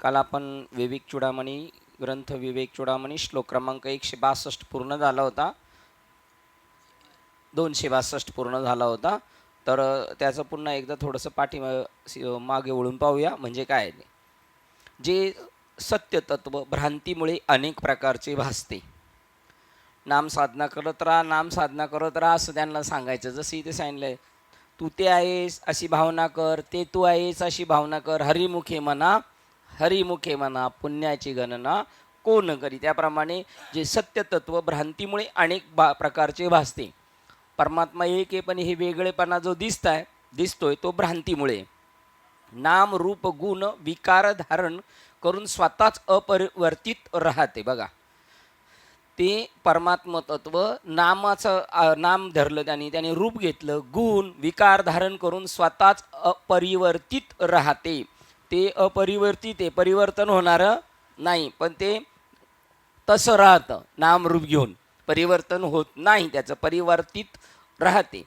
काल आपण विवेक चूडामणी ग्रंथ विवेक चूडामणी श्लोक क्रमांक 162 पूर्ण झाला होता. 262 पूर्ण झाला होता. तर त्याचं पुन्हा एकदा थोडंसं मागे वळून पाहूया. म्हणजे काय आहे, जे सत्य तत्व भ्रांतीमुळे अनेक प्रकारचे भासते. नाम साधना करत राहा, नाम साधना करत राहा असं त्यांना सांगायचं. जसं इथे सांगितलंय, तू ते आहेस अशी भावना कर, ते तू आहेस अशी भावना कर, हरिमुखे म्हणा, हरिमुखे म्हणा, पुण्याची गणना कोण करी. त्याप्रमाणे जे सत्य तत्व भ्रांतीमुळे अनेक प्रकारचे भासते. परमात्मा एक आहे, पण हे वेगळेपणा जो दिसतोय तो भ्रांतीमुळे. नाम रूप गुण विकार धारण करून स्वतःच अपरिवर्तित राहते. बघा, ते परमात्म तत्व नामाचं नाम धरलं, त्याने रूप घेतलं, गुण विकार धारण करून स्वतःच अपरिवर्तित राहते. ते अपरिवर्तित आहे, परिवर्तन होणारं नाही, पण ते तसं राहतं. नाम रूप घेऊन परिवर्तन होत नाही, त्याचं परिवर्तित राहते,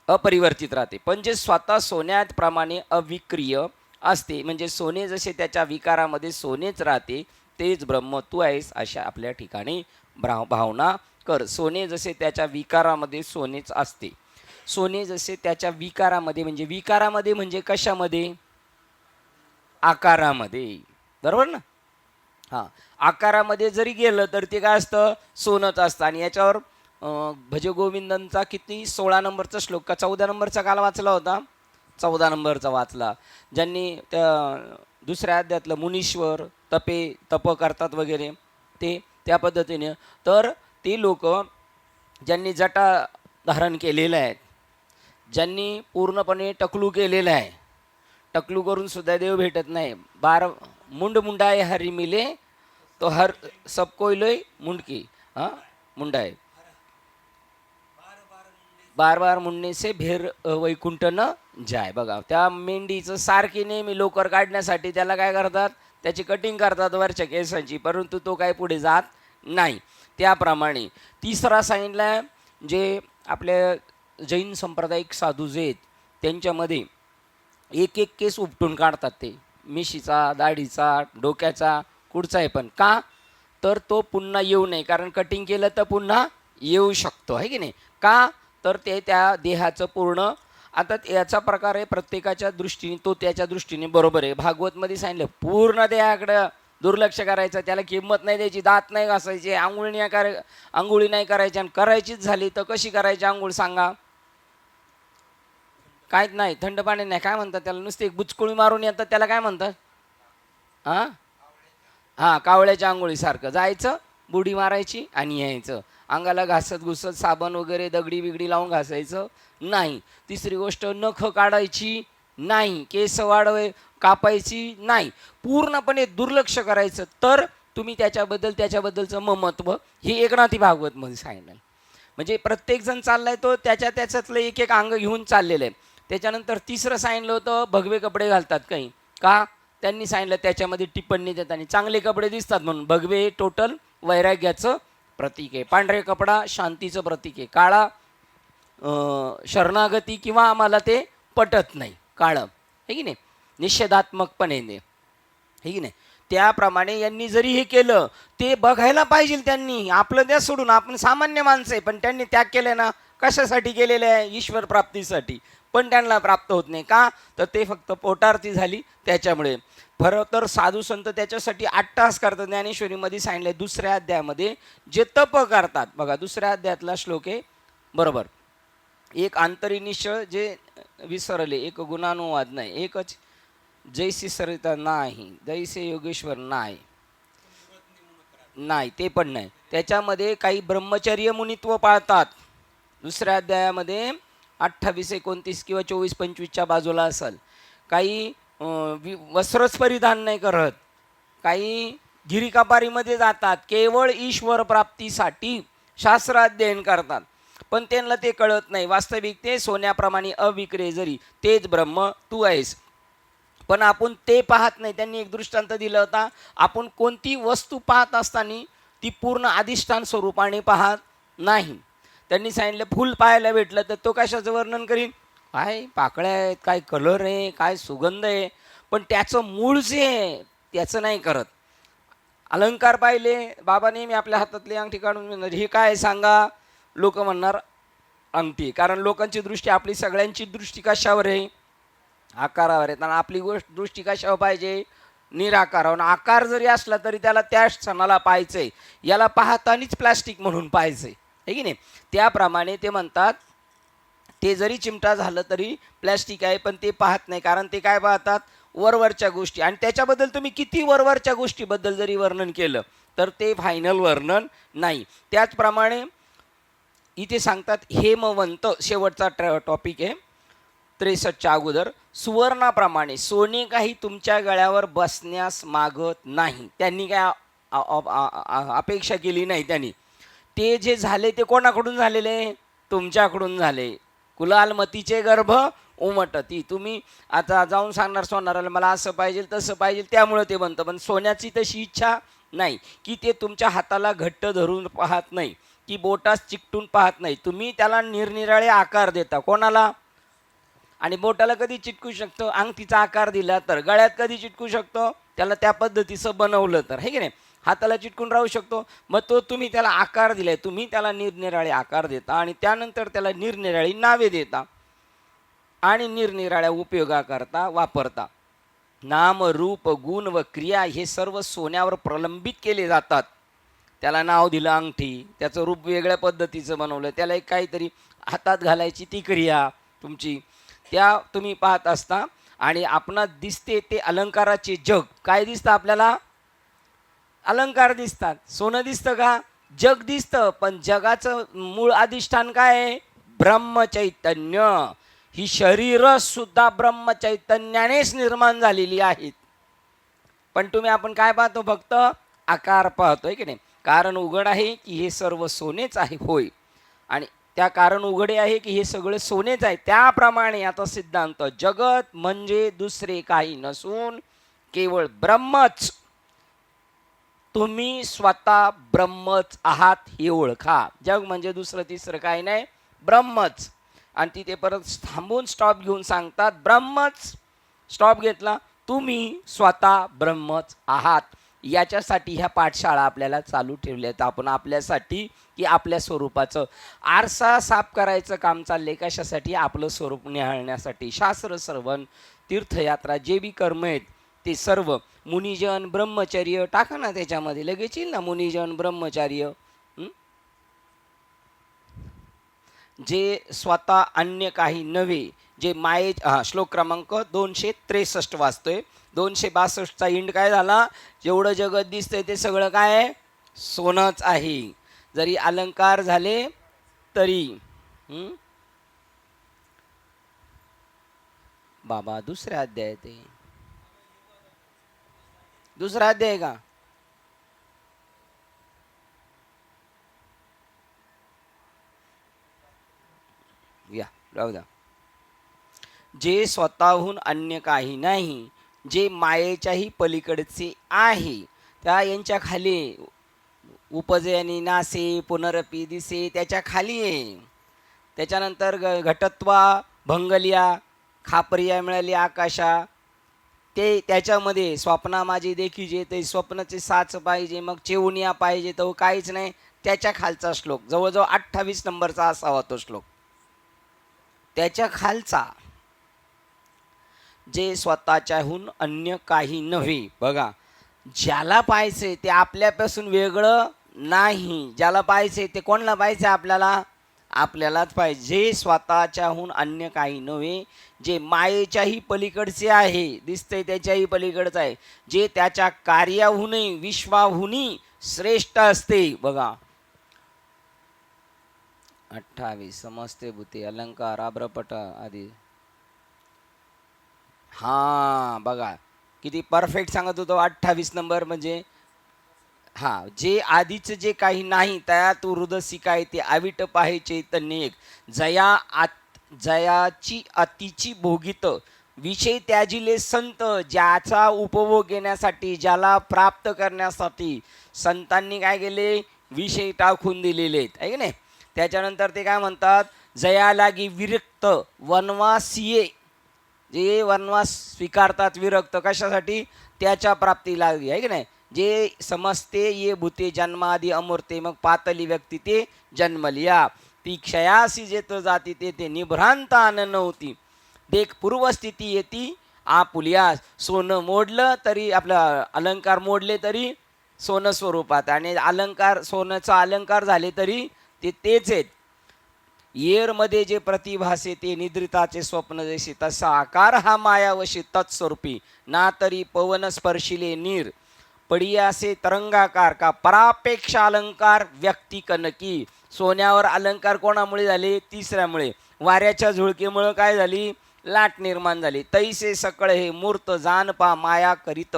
अपरिवर्तित राहते. पण जे स्वतः सोन्याप्रमाणे अविक्रिय असते, म्हणजे सोने जसे त्याच्या विकारामध्ये सोनेच राहते, तेच ब्रह्म तू आहेस अशा आपल्या ठिकाणी भावना कर. सोने जसे त्याच्या विकारामध्ये सोनेच असते, सोने जसे त्याच्या विकारामध्ये, म्हणजे विकारामध्ये म्हणजे कशामध्ये, आकारामध्ये, बरोबर ना. हां, आकारामध्ये जरी गेलं तर ते काय असतं, सोनंच असतं. आणि याच्यावर भजगोविंदांचा किती 16 नंबरचा श्लोक का 14 नंबरचा काल वाचला होता, 14 नंबरचा वाचला. ज्यांनी त्या दुसऱ्या अध्यायातलं मुनीश्वर तप करतात वगैरे, ते त्या पद्धतीने. तर ते लोक ज्यांनी जटा धारण केलेलं आहे, ज्यांनी पूर्णपणे टकलू केलेलं आहे, टकलू करून सुद्धा देव भेटत नाही. मुंड मुंडाए हरी मिले तो हर सब कोई लोय मुंडकी. हां, मुंडा आहे, बार बार मुंडने से भेर वैकुंठ न जाय. बघा, त्या मेंढीचं सारखी नेहमी लोकर काढण्यासाठी त्याला काय करतात, त्याची कटिंग करतात वरच्या केसांची, परंतु तो काय पुढे जात नाही. त्याप्रमाणे तिसरा सांगितला, जे आपल्या जैन सांप्रदायिक साधू जे आहेत त्यांच्यामध्ये एक एक केस उपटून काढतात. ते मिशीचा, दाढीचा, डोक्याचा, कुठचाही पण. का तर तो पुन्हा येऊ नये, कारण कटिंग केलं तर पुन्हा येऊ शकतो, आहे की नाही. का तर ते त्या देहाचं पूर्ण. आता याचा प्रकार आहे प्रत्येकाच्या दृष्टीने, तो त्याच्या दृष्टीने बरोबर आहे. भागवतमध्ये सांगितलं पूर्ण देहाकडं दुर्लक्ष करायचं, त्याला किंमत नाही द्यायची, दात नाही घासायचे, आंघोळी नाही करायची, आणि करायचीच झाली तर कशी करायची आंघोळ सांगा. काहीच नाही, थंड पाणी नाही, काय म्हणतात त्याला, नुसते एक बुचकुळी मारून येतात, त्याला काय म्हणतात, हां हां, कावळ्याच्या आंघोळीसारखं जायचं, बुडी मारायची आणि यायचं. अंगाला घासत घुसत साबण वगैरे दगडी बिगडी लावून घासायचं नाही. तिसरी गोष्ट, नख काढायची नाही, केस कापायची नाही, पूर्णपणे दुर्लक्ष करायचं. तर तुम्ही त्याच्याबद्दलचं ममत्व हे एकनाथी भागवतमध्ये सांगितलं. म्हणजे प्रत्येकजण चाललाय तो त्याच्यातलं एक एक अंग घेऊन चाललेलं आहे. त्याच्यानंतर तिसरं सांगितलं होतं, भगवे कपडे घालतात काही. का त्यांनी सांगितलं, त्याच्यामध्ये टिप्पणी देताना चांगले कपडे दिसतात म्हणून. भगवे हे टोटल वैराग्याचं प्रतीक आहे, पांढरे कपडा शांतीचं प्रतीक आहे, काळा शरणागती किंवा आम्हाला ते पटत नाही काळं, हे की नाही, निषेधात्मकपणे, हे की नाही. त्याप्रमाणे यांनी जरी हे केलं, ते बघायला पाहिजे त्यांनी. आपलं त्या सोडून, आपण सामान्य माणसं आहे, पण त्यांनी त्याग केले ना, कशासाठी केलेले आहे, ईश्वर प्राप्तीसाठी. पण त्यांना प्राप्त होत नाही. का तर ते फक्त पोटार्थी झाली त्याच्यामुळे. खरं तर साधू संत त्याच्यासाठी 8 तास करतात. ज्ञानेश्वरीमध्ये सांगितलंय दुसऱ्या अध्यायामध्ये, जे तप करतात. बघा, दुसऱ्या अध्यायातला श्लोक आहे बरोबर, एक आंतरिनिश्चळ जे विसरले, एक गुणानुवाद नाही, एकच जैसी सरिता नाही, जैसे योगेश्वर नाही, ते पण नाही. त्याच्यामध्ये काही ब्रह्मचर्य मुनित्व पाळतात. दुसऱ्या अध्यायामध्ये 28, 29 किंवा 24, 25च्या बाजूला असेल. काही वस्त्रच परिधान नाही करत, काही गिरिकापारीमध्ये जातात, केवळ ईश्वर प्राप्तीसाठी शास्त्र अध्ययन करतात. पण त्यांना ते कळत नाही. वास्तविक ते सोन्याप्रमाणे अविक्रिय, जरी तेच ब्रह्म तू आहेस, पण आपण ते पाहत नाही. त्यांनी एक दृष्टांत दिला होता, आपण कोणती वस्तू पाहत असताना ती पूर्ण अधिष्ठान स्वरूपाने पाहत नाही. त्यांनी सांगितलं, फूल पाहायला भेटलं तर तो कशाचं वर्णन करीन, काय पाकळ्या आहेत, काय कलर आहे, काय सुगंध आहे, पण त्याचं मूळ जे आहे त्याचं नाही करत. अलंकार पाहिले, बाबा नेहमी आपल्या हातातली अंगठी काढून म्हणणार हे काय सांगा, लोक म्हणणार अंगठी. कारण लोकांची दृष्टी, आपली सगळ्यांची दृष्टी कशावर आहे? आकारावर आहे. आणि आपली गोष्ट दृष्टी कशावर पाहिजे? निराकारावर. आकार जरी असला तरी त्याला त्या क्षणाला पाहायचंय, याला पाहतानीच प्लास्टिक म्हणून पाहायचंय, आहे की नाही? त्याप्रमाणे ते म्हणतात ते जरी चिमटा झालं तरी प्लॅस्टिक आहे, पण ते पाहत नाही. कारण ते काय पाहतात? वरवरच्या गोष्टी. आणि त्याच्याबद्दल तुम्ही किती वरवरच्या गोष्टीबद्दल जरी वर्णन केलं तर ते फायनल वर्णन नाही. त्याचप्रमाणे इथे सांगतात हेमवंत, शेवटचा टॉपिक आहे 63च्या अगोदर. सुवर्णाप्रमाणे सोने काही तुमच्या गळ्यावर बसण्यास मागत नाही. त्यांनी काय अपेक्षा केली नाही. त्यांनी ते जे झाले ते कोणाकडून झालेले? तुमच्याकडून झाले. कुलालमतीचे गर्भ उमटती. तुम्ही आता जाऊन सांगणार सोनाराला मला असं पाहिजे तसं पाहिजे, त्यामुळे ते बनतं. पण सोन्याची तशी इच्छा नाही की ते तुमच्या हाताला घट्ट धरून पाहत नाही, की बोटास चिकटून पाहत नाही. तुम्ही त्याला निरनिराळे आकार देता. कोणाला? आणि बोटाला कधी चिटकू शकतो? अंगठीचा आकार दिला तर. गळ्यात कधी चिटकू शकतो? त्याला त्या पद्धतीचं बनवलं तर, आहे की नाही? हाताला चिटकून राहू शकतो. मग तो तुम्ही त्याला आकार दिलाय, तुम्ही त्याला निरनिराळे आकार देता आणि त्यानंतर त्याला निरनिराळी नावे देता आणि निरनिराळ्या उपयोगाकरता वापरता. नाम, रूप, गुण व क्रिया हे सर्व सोन्यावर प्रलंबित केले जातात. त्याला नाव दिलं अंगठी, त्याचं रूप वेगळ्या पद्धतीचं बनवलं, त्याला एक काहीतरी हातात घालायची ती क्रिया तुमची, त्या तुम्ही पाहत असता. आणि आपणास दिसते ते अलंकाराचे जग. काय दिसतं आपल्याला? अलंकार दिसतात. सोनं दिसतं का? जग दिसतं. पण जगाचं मूळ अधिष्ठान काय आहे? ब्रह्मचैतन्य. ही शरीर सुद्धा ब्रह्मचैतन्यानेच निर्माण झालेली आहेत. पण आपण काय पाहतो? फक्त आकार पाहतोय की नाही? कारण उघड आहे की हे सर्व सोनेच आहे. होय, आणि त्या कारण उघडे आहे की हे सगळे सोनेच आहे. त्याप्रमाणे आता सिद्धांत, जगत म्हणजे दुसरे काही नसून केवळ ब्रह्मच. तुम्ही स्वतः ब्रह्मच आहात हे ओळखा. जग म्हणजे दुसरं तिसरं काही नाही, ब्रह्मच. आणि तिथे परत थांबून स्टॉप घेऊन सांगतात ब्रह्मच. स्टॉप घेतला, तुम्ही स्वतः ब्रह्मच आहात. याच्यासाठी ह्या पाठशाळा आपल्याला चालू ठेवल्या आहेत आपण आपल्यासाठी, की आपल्या स्वरूपाचं आरसा साफ करायचं काम चाललंय. कशासाठी? आपलं स्वरूप निहाळण्यासाठी. शास्त्र श्रवण, तीर्थयात्रा, जे बी कर्म आहेत ते सर्व. मुनिजन ब्रह्मचर्य टाका ना त्याच्यामध्ये, लगेच येईल ना मुनिजन ब्रह्मचर्य. जे स्वतः अन्य काही नव्हे, जे माये. श्लोक क्रमांक 263 वाचतोय. 262चा इंड काय झाला? जेवढं जगत दिसतंय ते सगळं काय आहे? सोनंच आहे. जरी अलंकार झाले तरी. बाबा दुसऱ्या अध्याय, ते दुसरा अध्याय का? या राहू द्या. जे स्वतःहून अन्य काही नाही, जे मायेच्याही पलीकडचे आहे, त्या यांच्या खाली उपजे आणि नासे पुनरपी दिसे त्याच्या खाली आहे. त्याच्यानंतर घटत्वा भंगलिया खापरिया मिळाली आकाशा, ते त्याच्यामध्ये स्वप्ना माझी देखीजे, ते स्वप्नाचे साच पाहिजे, मग चेवनिया पाहिजे, तो काहीच नाही. त्याच्या खालचा श्लोक जवळजवळ 28 नंबरचा असावा तो श्लोक. त्याच्या खालचा, जे स्वतःच्याहून अन्य काही नव्हे. बघा, ज्याला पाहायचे ते आपल्यापासून वेगळं नाही. ज्याला पाहायचे ते कोणाला पाहायचे? आपल्यालाच पाहिजे. स्वतःच्याहून अन्य काही नव्हे, जे मायेच्याही पलीकडचे आहे, दिसतंय त्याच्याही पलीकडचं आहे, जे त्याच्या कार्याहूनही विश्वाहूनही श्रेष्ठ असते. बघा 28 समजते भूते अलंकार आब्रपट आदी. बघा किती परफेक्ट सांगत होतो. 28 नंबर म्हणजे जे आधीचं जे काही नाही त्या तू हृदसी काय ते आविट पाहे चैतन्य एक. जयाची अतिची भोगित विषय त्याजिले संत. ज्याचा उपभोग घेण्यासाठी, ज्याला प्राप्त करण्यासाठी संतांनी काय केले? विषय टाकून दिलेले आहेत, आहे की नाही? त्याच्यानंतर ते काय म्हणतात? जया लागी विरक्त वनवासिये. जे वनवास स्वीकारतात विरक्त कशासाठी, त्याच्या प्राप्तीला आहे की नाही. जे समजते ये भूते जन्मादी अमूर्ते, मग पातली व्यक्ती ते जन्मलिया, ती क्षयासी जेत जाती ते निभ्रांत आनन होती, देख पूर्वस्थिती येती आपुलियास. सोनं मोडलं तरी आपलं अलंकार मोडले तरी सोनं स्वरूपात, आणि अलंकार सोन्याचा अलंकार झाले तरी ते तेच आहेत. येरमध्ये जे प्रतिभासे ते निद्रिताचे स्वप्न जैसे, तसा आकार हा मायावशी तत्स्वरूपी, ना तरी पवन स्पर्शिले नीर पडियासे तरंगाकार का परापेक्ष अलंकार व्यक्ती कनकी. सोन्यावर अलंकार कोणामुळे झाले, तिसऱ्यामुळे, वाऱ्याच्या झुळकेमुळे काय झाली, लाट निर्माण झाली. तैसे सकळ हे मूर्त जानपा माया करीत,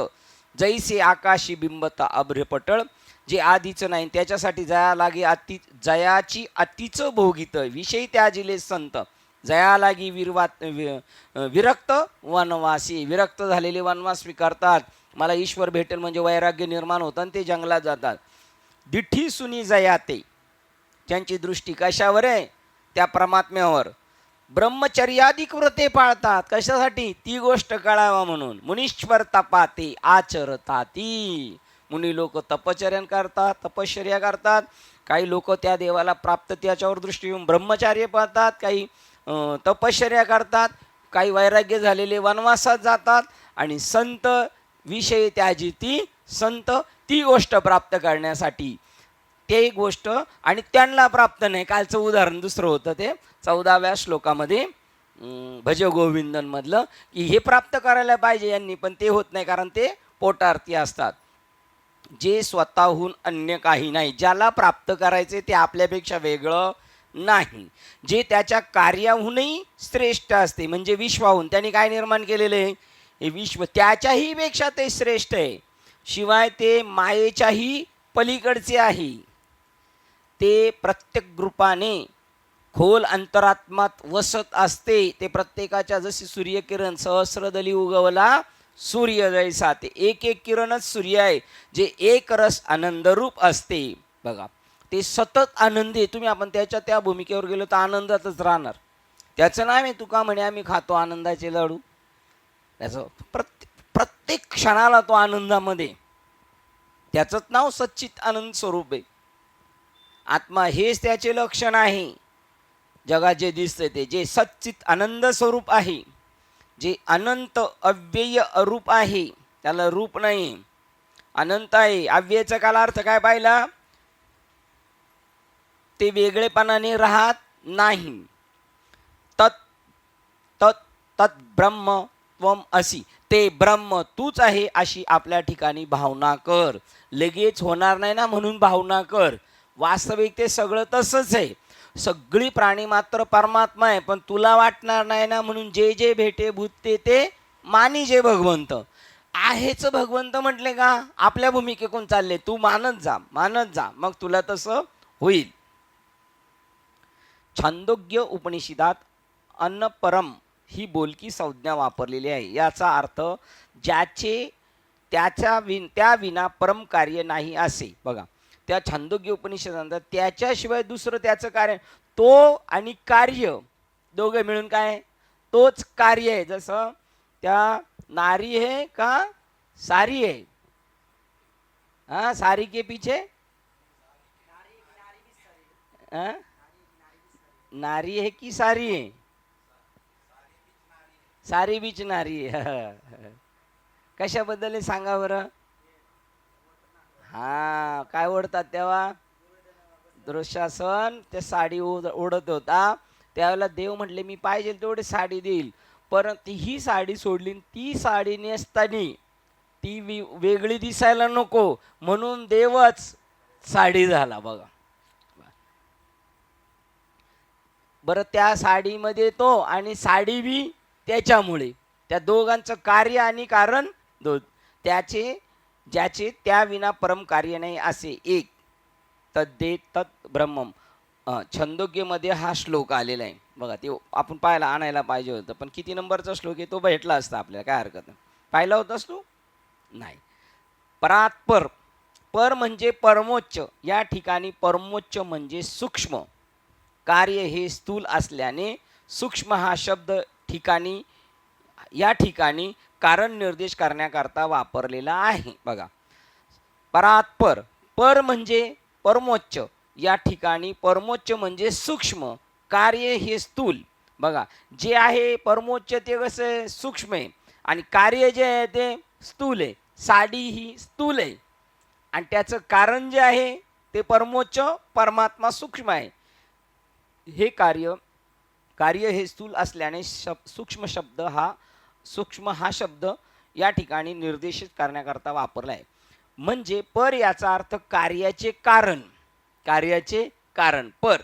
जैसे आकाशी बिंबता अभ्रपटळ. जे आधीचं नाही त्याच्यासाठी जया लागे अति, जयाची अतिच भोगित विषय त्याजिले संत, जया लागी विरक्त वनवासी. विरक्त झालेले वनवास स्वीकारतात, मला ईश्वर भेटेल म्हणजे वैराग्य निर्माण होतं आणि ते जंगलात जातात. दिठी सुनी जयाते, त्यांची दृष्टी कशावर आहे, त्या परमात्म्यावर. ब्रह्मचर्याधिक व्रते पाळतात कशासाठी, ती गोष्ट कळावा म्हणून. मुनीश्वर तपाते आचरताती, मुनी लोक तपचर्या करतात, तपश्चर्या करतात. काही लोक त्या देवाला प्राप्त त्याच्यावर दृष्टी येऊन ब्रह्मचार्य पाळतात, काही तपश्चर्या करतात, काही वैराग्य झालेले वनवासात जातात, आणि संत विषय त्याजी ती, संत ती गोष्ट प्राप्त करण्यासाठी ते गोष्ट, आणि त्यांना प्राप्त नाही. कालचं उदाहरण दुसरं होतं ते 14व्या श्लोकामध्ये भज गोविंदनमधलं, की हे प्राप्त करायला पाहिजे यांनी, पण ते होत नाही कारण ते पोटार्थी असतात. जे स्वतःहून अन्य काही नाही, ज्याला प्राप्त करायचे ते आपल्यापेक्षा वेगळं नाही, जे त्याच्या कार्याहूनही श्रेष्ठ असते, म्हणजे विश्वाहून त्यांनी काय निर्माण केलेलं आहे, हे विश्व त्याच्याही पेक्षा ते श्रेष्ठ आहे. शिवाय ते मायेच्याही पलीकडचे आहे. ते प्रत्येक रूपाने खोल अंतरात्मात वसत असते. ते प्रत्येकाच्या जशी सूर्यकिरण सहस्रदली उगवला सूर्य जैसा, ते एक एक किरणच सूर्य आहे, जे एक रस आनंदरूप असते. बघा, ते सतत आनंदी. तुम्ही आपण त्याच्या त्या भूमिकेवर गेलो तर आनंदातच राहणार. त्याचं नाव आहे तुका म्हणे आम्ही खातो आनंदाचे लाडू. त्याचं प्रत्येक क्षणाला तो आनंदामध्ये, त्याचंच नाव सच्चित आनंद स्वरूप आहे. आत्मा हेच त्याचे लक्षण आहे. जगात जे दिसते ते जे सच्चित आनंद स्वरूप आहे, जे अनंत अव्यय अरूप आहे, त्याला रूप नाही, अनंत आहे. अव्ययचा काला अर्थ काय पाहिला, ते वेगळेपणाने राहत नाही. तत् तत् तत् ब्रह्म त्वम असी, ते ब्रह्म तूच आहे अशी आपल्या ठिकाणी भावना कर. लगेच होणार नाही ना म्हणून भावना कर. वास्तविक ते सगळं तसंच आहे. सगळी प्राणी मात्र परमात्मा आहे, पण तुला वाटणार नाही ना म्हणून जे जे भेटे भूते ते मानी जे भगवंत आहेच. भगवंत म्हटले का आपल्या भूमिकेतून चालले, तू मानत जा मानत जा, मग तुला तसं होईल. छांदोग्य उपनिषदात अन्न परम ही बोलकी संज्ञा वापरलेली आहे. याचा अर्थ ज्याचे त्या विना परम कार्य नाही असे. बघा, त्या छांदोग्य उपनिषदात त्याच्याशिवाय दुसरं त्याचं कार्य, तो आणि कार्य दोघे मिळून काय तोच कार्य आहे. जसं त्या नारी है का सारी है, हाँ सारी के पीछे नारी है की सारी है, सारी बीच नारी आहे. कशाबद्दल सांगा बरं. हा काय ओढतात तेव्हा, दुःशासन ते साडी ओढत होता त्यावेळेला देव म्हटले मी पाहिजे तेवढे साडी देईल, परंतु ही साडी सोडली, ती साडी नेसताना ती वेगळी दिसायला नको म्हणून देवच साडी झाला. बघा बरं, त्या साडीमध्ये तो आणि साडी बी त्याच्यामुळे, त्या दोघांचं कार्य आणि कारण त्याचे ज्याचे त्या विना परम कार्य नाही असे एक. तद्दे तत् ब्रह्मम छंदोग्यमध्ये हा श्लोक आलेला आहे. बघा ते आपण पाहायला आणायला पाहिजे होतं, पण किती नंबरचा श्लोक आहे तो भेटला असता आपल्याला, काय हरकत नाही. पाहिला होतास तू नाही. परात्पर, पर म्हणजे परमोच्च. या ठिकाणी परमोच्च म्हणजे सूक्ष्म. कार्य हे स्थूल असल्याने सूक्ष्म हा शब्द ठिकाणी या ठिकाणी कारण निर्देश करण्याकरता वापरलेला आहे. बघा, परात्पर, पर म्हणजे परमोच्च, या ठिकाणी परमोच्च म्हणजे सूक्ष्म, कार्य हे स्थूल. बघा, जे आहे परमोच्च ते कसं सूक्ष्म आहे आणि कार्य जे आहे ते स्थूल आहे. साडी ही स्थूल आहे आणि त्याचं कारण जे आहे ते परमोच्च, परमात्मा सूक्ष्म आहे. हे कार्य हे स्थूल असल्याने सूक्ष्म हा शब्द या ठिकाणी निर्देशित करण्याकरता वापरला आहे. म्हणजे पर याचा अर्थ कार्याचे कारण. पर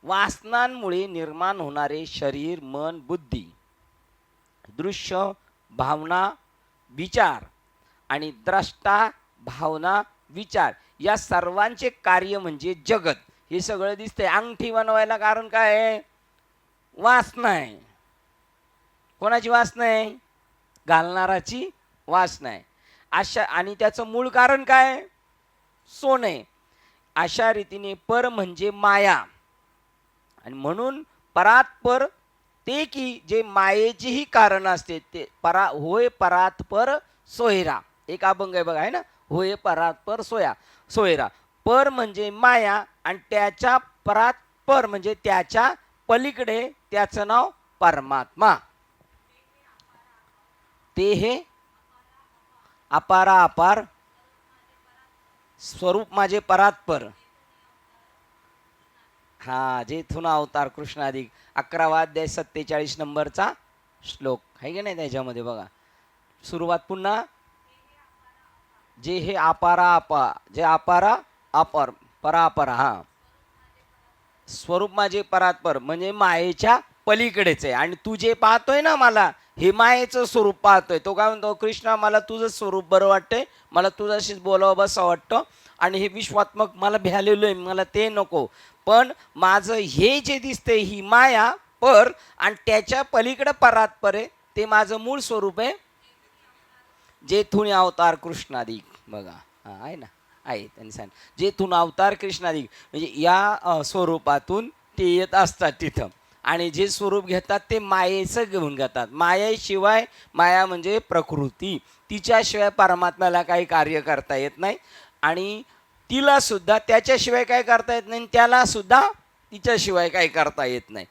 वासनांमुळे निर्माण होणारे शरीर, मन, बुद्धी, दृश्य, भावना, विचार आणि द्रष्टा, भावना, विचार या सर्वांचे कार्य म्हणजे जगत. हे सगळं दिसतंय. अंगठी बनवायला कारण काय आहे? वासना आहे. कोणाची वासना आहे? घालणाराची वासना आहे. अशा, आणि त्याचं मूळ कारण काय? सोने. अशा रीतीने पर म्हणजे माया आणि म्हणून परात्पर ते की जे मायेचीही कारण असते ते होय परात्पर सोयरा. एक अभंग आहे बघा, आहे ना, होय परात्पर सोयरा. पर म्हणजे माया आणि त्याच्या परात्पर म्हणजे त्याच्या पलीकडे त्याचं नाव परमात्मा. ते हे अपार स्वरूप माझे परात्पर. हा, जेथून अवतार कृष्णाधिक 11वा अध्याय 47 नंबरचा श्लोक आहे की नाही. त्याच्यामध्ये बघा सुरुवात पुन्हा, जे हे अपारा अपर परापर, हा स्वरूप माझे परात्पर म्हणजे मायेच्या पलीकडेच आहे. आणि तू जे पाहतोय ना, मला हे मायेचं स्वरूप पाहतोय. तो काय म्हणतो? कृष्णा, मला तुझं स्वरूप बरं वाटतंय, मला तुझ्याशीच बोलावं बसं वाटतं आणि हे विश्वात्मक मला भ्यालेलं आहे, मला ते नको. पण माझं हे जे दिसतंय ही माया पर आणि त्याच्या पलीकडे परात्पर आहे, ते माझं मूळ स्वरूप आहे. जेथून अवतार कृष्णाधिक. बघा, हा आहे ना, आहे त्यांनी सांगितलं जेथून अवतार कृष्णाधिक म्हणजे या स्वरूपातून ते येत असतात तिथं. आणि जे स्वरूप घेतात ते मायेचं घेऊन घेतात. मायेशिवाय, माया म्हणजे प्रकृती, तिच्याशिवाय परमात्म्याला काही कार्य करता येत नाही आणि तिला सुद्धा त्याच्याशिवाय काय करता येत नाही, त्याला सुद्धा तिच्याशिवाय काही करता येत नाही.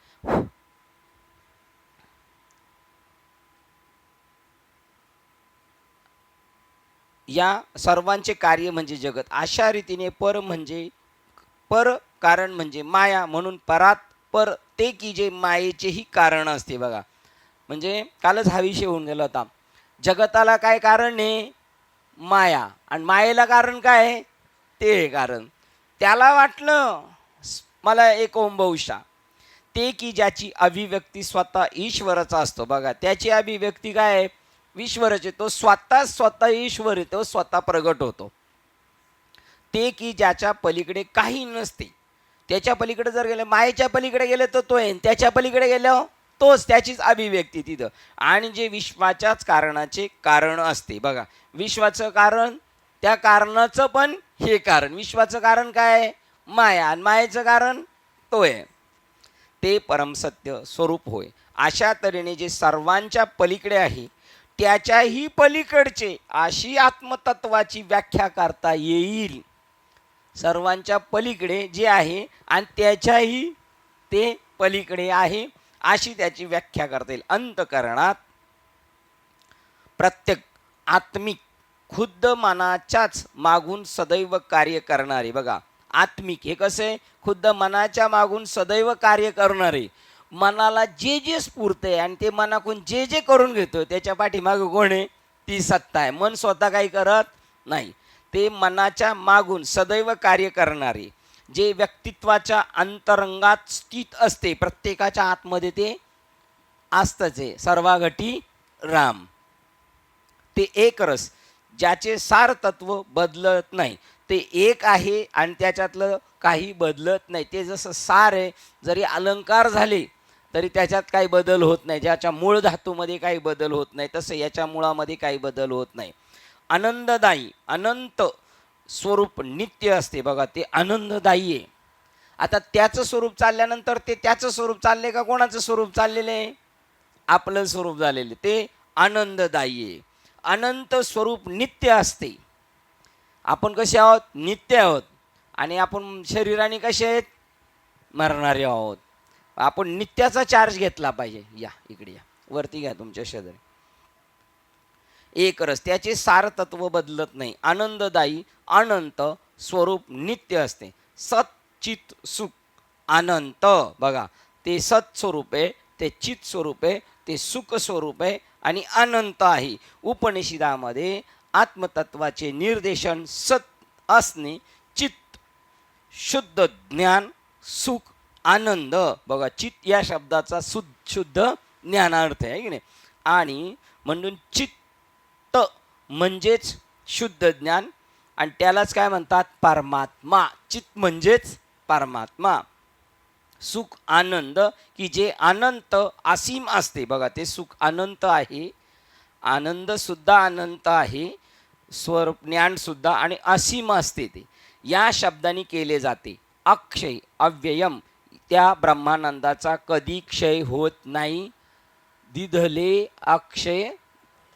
या सर्वांचे कार्य म्हणजे जगत. अशा रीतीने पर कारण म्हणजे माया, म्हणून पर ते की जे मायेचेही कारण असते. बघा, म्हणजे कालच हा विषय होऊन गेला होता. जगताला काय कारण आहे? माया. आणि मायेला कारण काय? ते कारण. त्याला वाटलं मला एक ओंबहुषा, ते की ज्याची अभिव्यक्ती स्वतः ईश्वराचा असतो. बघा, त्याची अभिव्यक्ती काय आहे? ईश्वराचे. तो स्वतः ईश्वर आहे, तो स्वतः प्रगट होतो. ते की ज्याच्या पलीकडे काही नसते. त्याच्या पलीकडे जर गेले, मायेच्या पलीकडे गेले तर तो आहे, त्याच्या पलीकडे गेल्यावर तोच, त्याचीच अभिव्यक्ती तिथं. आणि जे विश्वाच्याच कारणाचे कारण असते. बघा, विश्वाचं कारण, त्या कारणाचं पण हे कारण. विश्वाचं कारण काय आहे? माया. आणि मायेचं कारण तो आहे, ते परमसत्य स्वरूप होय. अशा तऱ्हेने जे सर्वांच्या पलीकडे आहे त्याच्याही पलीकडचे अशी आत्मतत्वाची व्याख्या करता येईल. सर्वांच्या पलीकडे जे आहे आणि त्याच्याही ते पलीकडे आहे अशी त्याची व्याख्या करता येईल. अंतःकरणात प्रत्येक आत्मिक खुद्द मनाच्याच मागून सदैव कार्य करणारे. बघा, आत्मिक हे कसे? खुद्द मनाच्या मागून सदैव कार्य करणारे. मनाला जे जे स्फूर्त आहे आणि ते मनाकडून जे जे करून घेतो त्याच्या पाठीमागं कोण आहे? ती सत्ता आहे. मन स्वतः काही करत नाही. ते मनाच्या मागून सदैव कार्य करणारे, जे व्यक्तित्वाच्या अंतरंगात स्थित असते. प्रत्येकाच्या आतमध्ये ते असतंच आहे. सर्वाघटी राम. ते एक रस, ज्याचे सार तत्व बदलत नाही. ते एक आहे आणि त्याच्यातलं काही बदलत नाही. ते जसं सार आहे, जरी अलंकार झाले तरी त्याच्यात काही बदल होत नाही. ज्याच्या मूळ धातूमध्ये काही बदल होत नाही, तसं याच्या मुळामध्ये काही बदल होत नाही. आनंददायी, अनंत स्वरूप नित्य असते. बघा, ते आनंददायी आहे. आता त्याचं स्वरूप चालल्यानंतर ते त्याचं स्वरूप चालले का कोणाचं स्वरूप चाललेलं आहे? आपलं स्वरूप झालेलं. ते आनंददायी आहे. अनंत स्वरूप नित्य असते. आपण कसे आहोत? नित्य आहोत. आणि आपण शरीराने कसे आहेत? मरणारे आहोत. आपण नित्याचा चार्ज घेतला पाहिजे. या इकडे या, वरती घ्या तुमच्या शेजारी. एक रस, त्याचे सार तत्व बदलत नाही. आनंददायी, अनंत स्वरूप नित्य असते. सत चित सुख अनंत. बघा, ते सत स्वरूप आहे, ते चित स्वरूप आहे, ते सुख स्वरूप आहे आणि अनंत आहे. उपनिषदामध्ये आत्मतत्वाचे निर्देशन सत असणे, चित्त, शुद्ध ज्ञान, सुख, आनंद. बघा, चित्त या शब्दाचा शुद्ध ज्ञानार्थ आहे की नाही. आणि म्हणून चित्त म्हणजेच शुद्ध ज्ञान, आणि त्यालाच काय म्हणतात? परमात्मा. चित्त म्हणजेच परमात्मा. सुख, आनंद, की जे अनंत असीम असते. बघा, ते सुख अनंत आहे, आनंद सुद्धा अनंत आहे, स्वरूप ज्ञान सुद्धा, आणि असीम असते. ते या शब्दाने केले जाते. अक्षय, अव्ययम, त्या ब्रह्मानंदाचा कधी क्षय होत नाही. दिधले अक्षय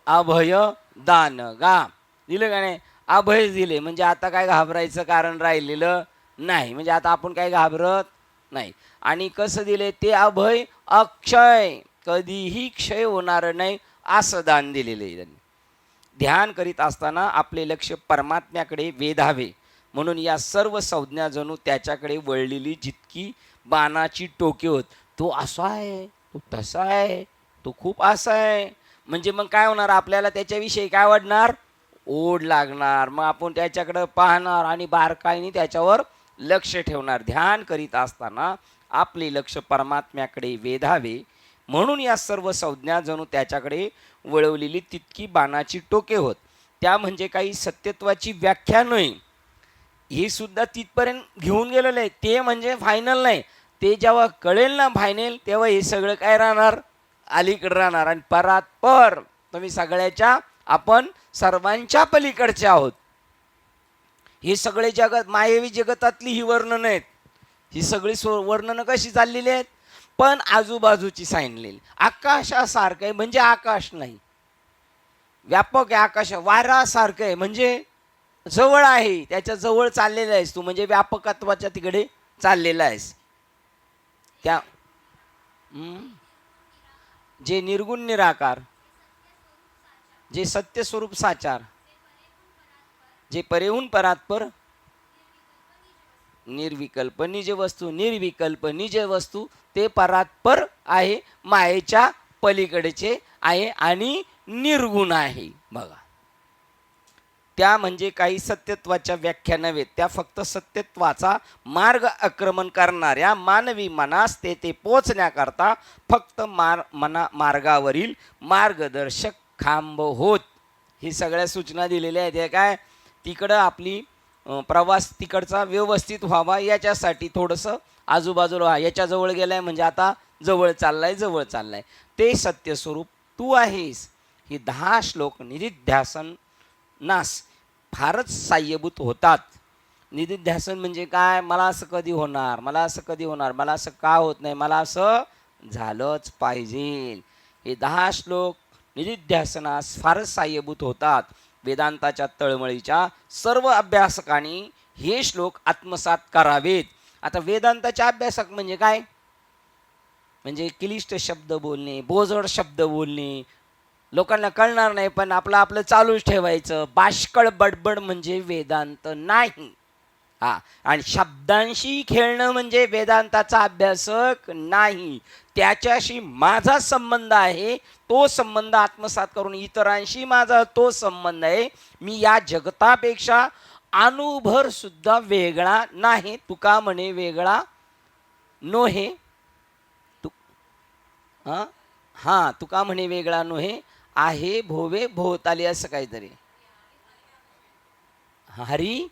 अभय दान. गा दिलं का नाही? अभय दिले म्हणजे आता काय घाबरायचं कारण राहिलेलं नाही. म्हणजे आता आपण काय घाबरत नाही. आणि कसं दिले? ते अभय अक्षय, कधीही क्षय होणार नाही असं दान दिलेलं आहे त्यांनी. ध्यान करीत असताना आपले लक्ष परमात्म्याकडे वेधावे म्हणून या सर्व संज्ञा जणू त्याच्याकडे वळलेली जितकी बाणाची टोके होत. तो असा आहे, तो तसा आहे, तो खूप असा आहे. म्हणजे मग काय होणार? आपल्याला त्याच्याविषयी काय वाटणार? ओढ लागणार. मग आपण त्याच्याकडं पाहणार आणि बारकाईने त्याच्यावर लक्ष ठेवणार. ध्यान करीत असताना आपले लक्ष परमात्म्याकडे वेधावे म्हणून या सर्व संज्ञा जणू त्याच्याकडे वळवलेली तितकी बाणाची टोके होत. त्या म्हणजे काही सत्यत्वाची व्याख्या नाही. हे सुद्धा तिथपर्यंत घेऊन गेलेलं आहे. ते म्हणजे फायनल नाही. ते जेव्हा कळेल ना फायनल, तेव्हा हे सगळं काय राहणार? अलीकडे राहणार. आणि परात्पर, तुम्ही सगळ्याच्या, आपण सर्वांच्या पलीकडचे आहोत. हे सगळे जगत, मायवी जगतातली ही वर्णनं आहेत. ही सगळी वर्णनं कशी चाललेली आहेत? पण आजूबाजूची सांगितलेली. आकाशासारखं आहे म्हणजे आकाश नाही, व्यापक आहे आकाश. वारासारखं आहे म्हणजे जवळ आहे, त्याच्या जवळ चाललेला आहेस तू, म्हणजे व्यापकत्वाच्या तिकडे चाललेला आहेस. त्या जे निर्गुण निराकार, जे सत्य स्वरूप साचार, जे परेहून परात्पर, निर्विकल्प निज वस्तू, निर्विकल्प निज वस्तू, ते परात्पर आहे, मायेच्या पलीकडचे आहे आणि निर्गुण आहे. बघा, त्या म्हणजे काही सत्यत्वाच्या व्याख्या नव्हे. त्या फक्त सत्यत्वाचा मार्ग आक्रमण करणाऱ्या मानवी मनास ते पोचण्याकरता फक्त मार्गावरील मार्गदर्शक खांब होत. ही सगळ्या सूचना दिलेल्या आहेत. हे काय? तिकडं आपली प्रवास तिकडचा व्यवस्थित व्हावा याच्यासाठी थोडंसं आजूबाजूला, याच्याजवळ गेलाय म्हणजे आता जवळ चाललाय, जवळ चाललाय. ते सत्यस्वरूप तू आहेस. ही 10 श्लोक निधिध्यासन नास फारच साह्यभूत होतात. निधिध्यासन म्हणजे काय? मला असं कधी होणार, मला असं कधी होणार, मला असं का होत नाही, मला असं झालंच पाहिजे. हे 10 श्लोक निधिध्यासनास फारच साह्यभूत होतात. वेदांताच्या तळमळीच्या सर्व अभ्यासकांनी हे श्लोक आत्मसात करावेत. आता वेदांताचे अभ्यासक म्हणजे काय? म्हणजे क्लिष्ट शब्द बोलणे, बोजड शब्द बोलणे, लोकांना कळणार नाही पण आपलं चालूच ठेवायचं. बाष्कळ बडबड म्हणजे वेदांत नाही. आणि शब्दांशी खेळणं म्हणजे वेदांताचा अभ्यासक नाही. त्याच्याशी माझा संबंध आहे, तो संबंध आत्मसात करून इतरांशी माझा तो संबंध आहे. मी या जगतापेक्षा अनुभर सुद्धा वेगळा नाही. तुका म्हणे वेगळा नोहे. तुका म्हणे वेगळा नोहे, आहे भोवे भोवताली, असं काहीतरी. हरी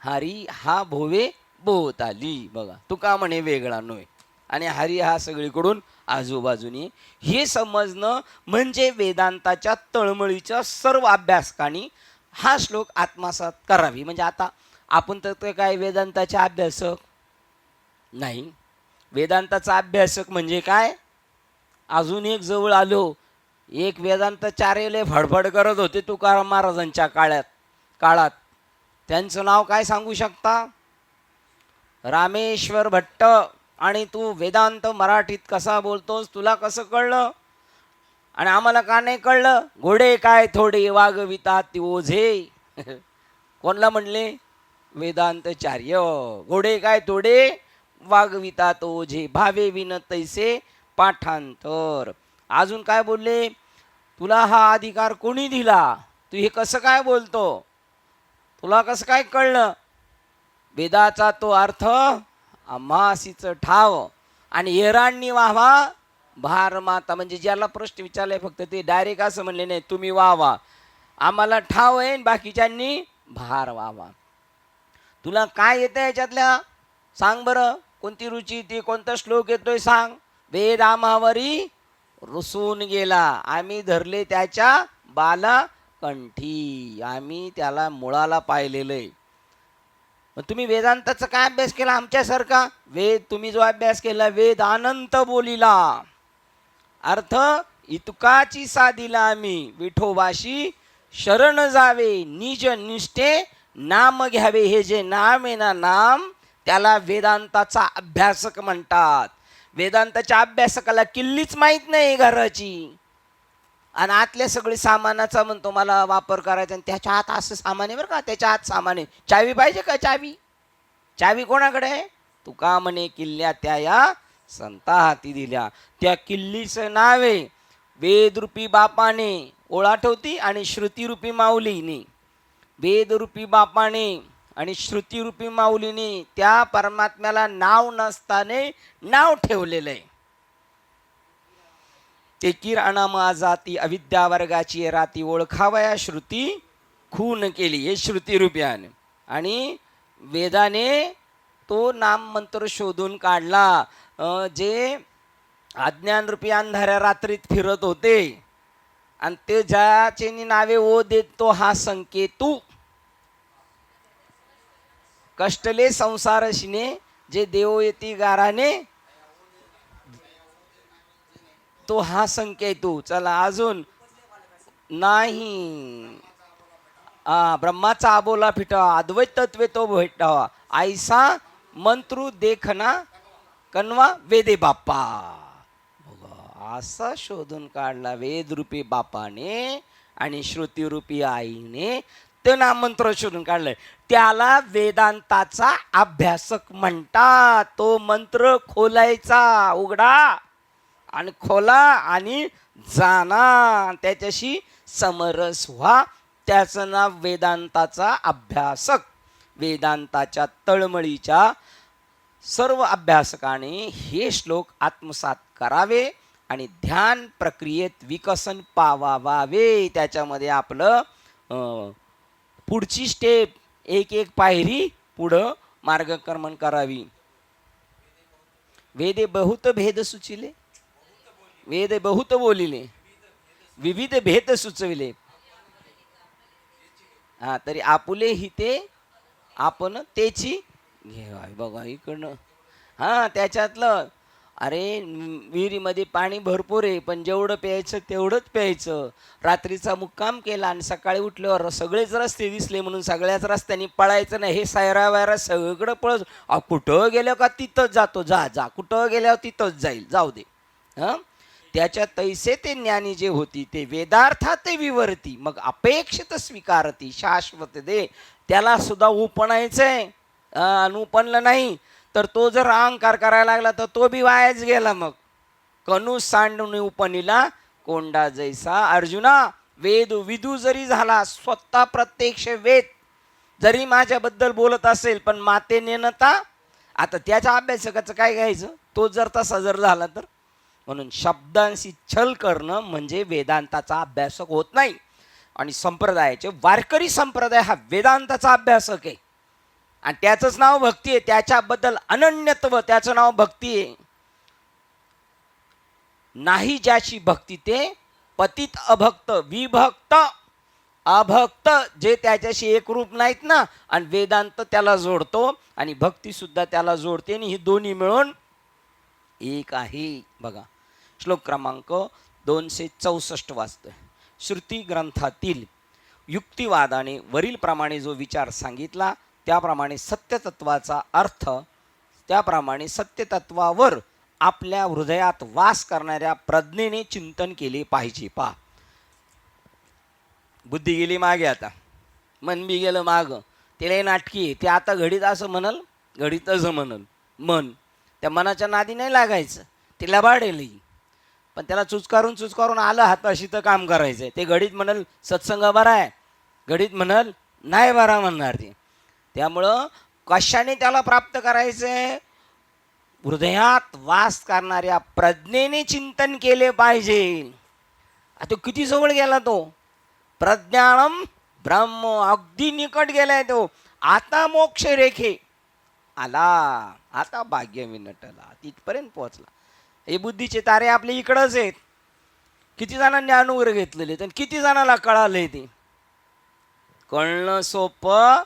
हरी हा भोवे भोवताली. बघा, तुका म्हणे वेगळा नोहे आणि हरी हा सगळीकडून आजूबाजूनी. हे समजणं म्हणजे वेदांताच्या तळमळीच्या सर्व अभ्यासकांनी हा श्लोक आत्मसात करावी. म्हणजे आता आपण तर काय वेदांताचे अभ्यासक नाही. वेदांताचा अभ्यासक म्हणजे काय? अजून एक जवळ आलो, एक वेदांताचार्यले फडफड करत होते तुकाराम महाराजांच्या काळात. त्यांचं नाव काय सांगू शकता? रामेश्वर भट्ट. आणि तू वेदांत मराठीत कसा बोलतोस, तुला कसं कळलं आणि आम्हाला का नाही कळलं? घोडे काय थोडे वागवितात ती ओझे. कोणला म्हणले? वेदांताचार्य. घोडे काय थोडे वागवितात ओझे, भावे विन तैसे पाठांतर. अजून काय बोलले? तुला हा अधिकार कोणी दिला? तू हे कसं काय बोलतो? तुला कसं काय कळलं? वेदाचा तो अर्थ आम्हासीचं ठाव आणि येरांनी वाहवा भार माता. म्हणजे ज्याला प्रश्न विचारलाय फक्त ते डायरेक्ट असं म्हणले नाही तुम्ही वाहवा, आम्हाला ठाव आहे, बाकीच्यांनी भार वाहवा. तुला काय येतं याच्यातल्या? सांग बरं, कोणती रुची ती, कोणता श्लोक येतोय सांग. वेद आम्हावरी रुसून गेला, आम्ही धरले त्याच्या बाला कंठी, आम्ही त्याला मुळाला पाहिलेलं आहे. तुम्ही वेदांताचा काय अभ्यास केला आमच्यासारखा? वेद तुम्ही जो अभ्यास केला, वेद अनंत बोलिला, अर्थ इतकाची साधिला आम्ही. विठोबाशी शरण जावे, निज निष्ठे नाम घ्यावे. हे जे नाम आहे ना, नाम, त्याला वेदांताचा अभ्यासक म्हणतात. वेदांताच्या अभ्यासकाला किल्लीच माहीत नाही घराची, आणि आतल्या सगळे सामानाचा म्हणतो मला वापर करायचा, आणि त्याच्या आत असं सामान आहे बरं का, त्याच्या आत सामान आहे. चावी पाहिजे का? चावी कोणाकडे आहे? तुका म्हणे किल्ल्या त्या या संता हाती दिल्या. त्या किल्लीचं नाव आहे वेदरूपी बापाने. ओळ आठवती? आणि श्रुतीरूपी माऊलीने. वेदरूपी बापाने आणि श्रुतीरूपी माऊलीने त्या परमात्म्याला नाव नसताने नाव ठेवलेलं आहे. ते किराणा जाती अविद्या वर्गाची राती, ओळखावया श्रुती खून केली. हे श्रुतीरूप्याने. आणि वेदाने तो नाम मंत्र शोधून काढला. जे अज्ञानरूपी अंधाऱ्या रात्रीत फिरत होते, आणि ते ज्याचे नावे ओ देतो हा संकेतू, कष्टले संसारशिने जे देव येती गाराने, तो हा संकेतू. चला अजून नाही. ब्रह्माचा आबोला फिटावा, अद्वैत तत्वे तो भेटावा, ऐसा मंत्रू देखना कनवा वेदे बाप्पा. असा शोधून काढला वेदरूपी बापाने आणि श्रुतीरूपी आईने. ते नाम मंत्र शोधून काढलंय, त्याला वेदांताचा अभ्यासक म्हणतात. तो मंत्र खोलायचा, उघडा आणि खोला आणि जाना, त्याच्याशी समरस व्हा. त्याचं नाव वेदांताचा अभ्यासक. वेदांताच्या तळमळीच्या सर्व अभ्यासकाने हे श्लोक आत्मसात करावे आणि ध्यान प्रक्रियेत विकसन पावावे. त्याच्यामध्ये आपलं पुढची स्टेप, एक एक पायरी पुढं मार्गक्रमण करावी. वेदे बहुत भेद सुचिले, वेद बहुत बोलिले, विविध भेद सुचविले. तरी आपुले हिते आपण त्याची घेवावी. बघा इकडनं त्याच्यातलं. अरे विहिरीमध्ये पाणी भरपूर आहे, पण जेवढं प्यायचं तेवढंच प्यायचं. रात्रीचा मुक्काम केला आणि सकाळी उठल्यावर सगळेच रस्ते दिसले म्हणून सगळ्याच रस्त्याने पळायचं नाही. हे सायरा वायरा सगळीकडं पळत, कुठं गेलं का तिथंच जातो. जा कुठं गेल्यावर तिथंच जाईल, जाऊ दे. त्याच्या तैसे ते ज्ञानी जे होती ते वेदार्थात विवरती, मग अपेक्षित स्वीकारती शाश्वत दे. त्याला सुद्धा उपणायचंय, उपणलं नाही तर तो जर अहंकार करायला लागला तर तो बी वायाच गेला. मग कनु सांडून उपनीला कोंडा जैसा. अर्जुना, वेद विदू जरी झाला, स्वतः प्रत्यक्ष वेद जरी माझ्याबद्दल बोलत असेल, पण माते नेनता, आता त्याच्या अभ्यासकाचं काय घ्यायचं? तो जर तसा जर झाला तर. म्हणून शब्दांशी छल करणं म्हणजे वेदांताचा अभ्यासक होत नाही. आणि संप्रदायाचे वारकरी संप्रदाय हा वेदांताचा अभ्यासक आहे, आणि त्याचंच नाव भक्ती आहे. त्याच्याबद्दल अनन्यत्व, त्याचं नाव भक्ती आहे. नाही ज्याची भक्ती ते पतित अभक्त, विभक्त अभक्त, जे त्याच्याशी एकरूप नाहीत ना. आणि वेदांत त्याला जोडतो आणि भक्ती सुद्धा त्याला जोडते, आणि ही दोन्ही मिळून एक आहे. बघा श्लोक क्रमांक 264 वाचतोय. श्रुती ग्रंथातील युक्तिवादाने वरील प्रमाणे जो विचार सांगितला त्याप्रमाणे सत्यतत्वाचा अर्थ, त्याप्रमाणे सत्यतत्वावर आपल्या हृदयात वास करणाऱ्या प्रज्ञेने चिंतन केले पाहिजे. पहा, बुद्धी गेली मागे, आता मन बी गेलं मागं. तिला नाटकी आहे, ते आता घडीत असं म्हणल, घडीत असं म्हणल. मन त्या मनाच्या नादी नाही लागायचं, ते लबाडेल. पण त्याला चुचकारून आलं हाताशी तर काम करायचं आहे. ते घडीत म्हणल सत्संग बरा आहे, घडीत म्हणल नाही बरा म्हणणार ते. त्यामुळं कशाने त्याला प्राप्त करायचं आहे? हृदयात वास करणाऱ्या प्रज्ञेने चिंतन केले पाहिजे. आता किती जवळ गेला तो, प्रज्ञानम ब्रह्म, अगदी निकट गेलाय तो. आता मोक्ष रेखे आला, आता भाग्य विनटला, तिथपर्यंत पोहोचला. हे बुद्धीचे तारे आपले इकडंच आहेत. किती जणांनी अनुभव घेतलेले आणि किती जणांना कळालंय ते. कळणं सोपं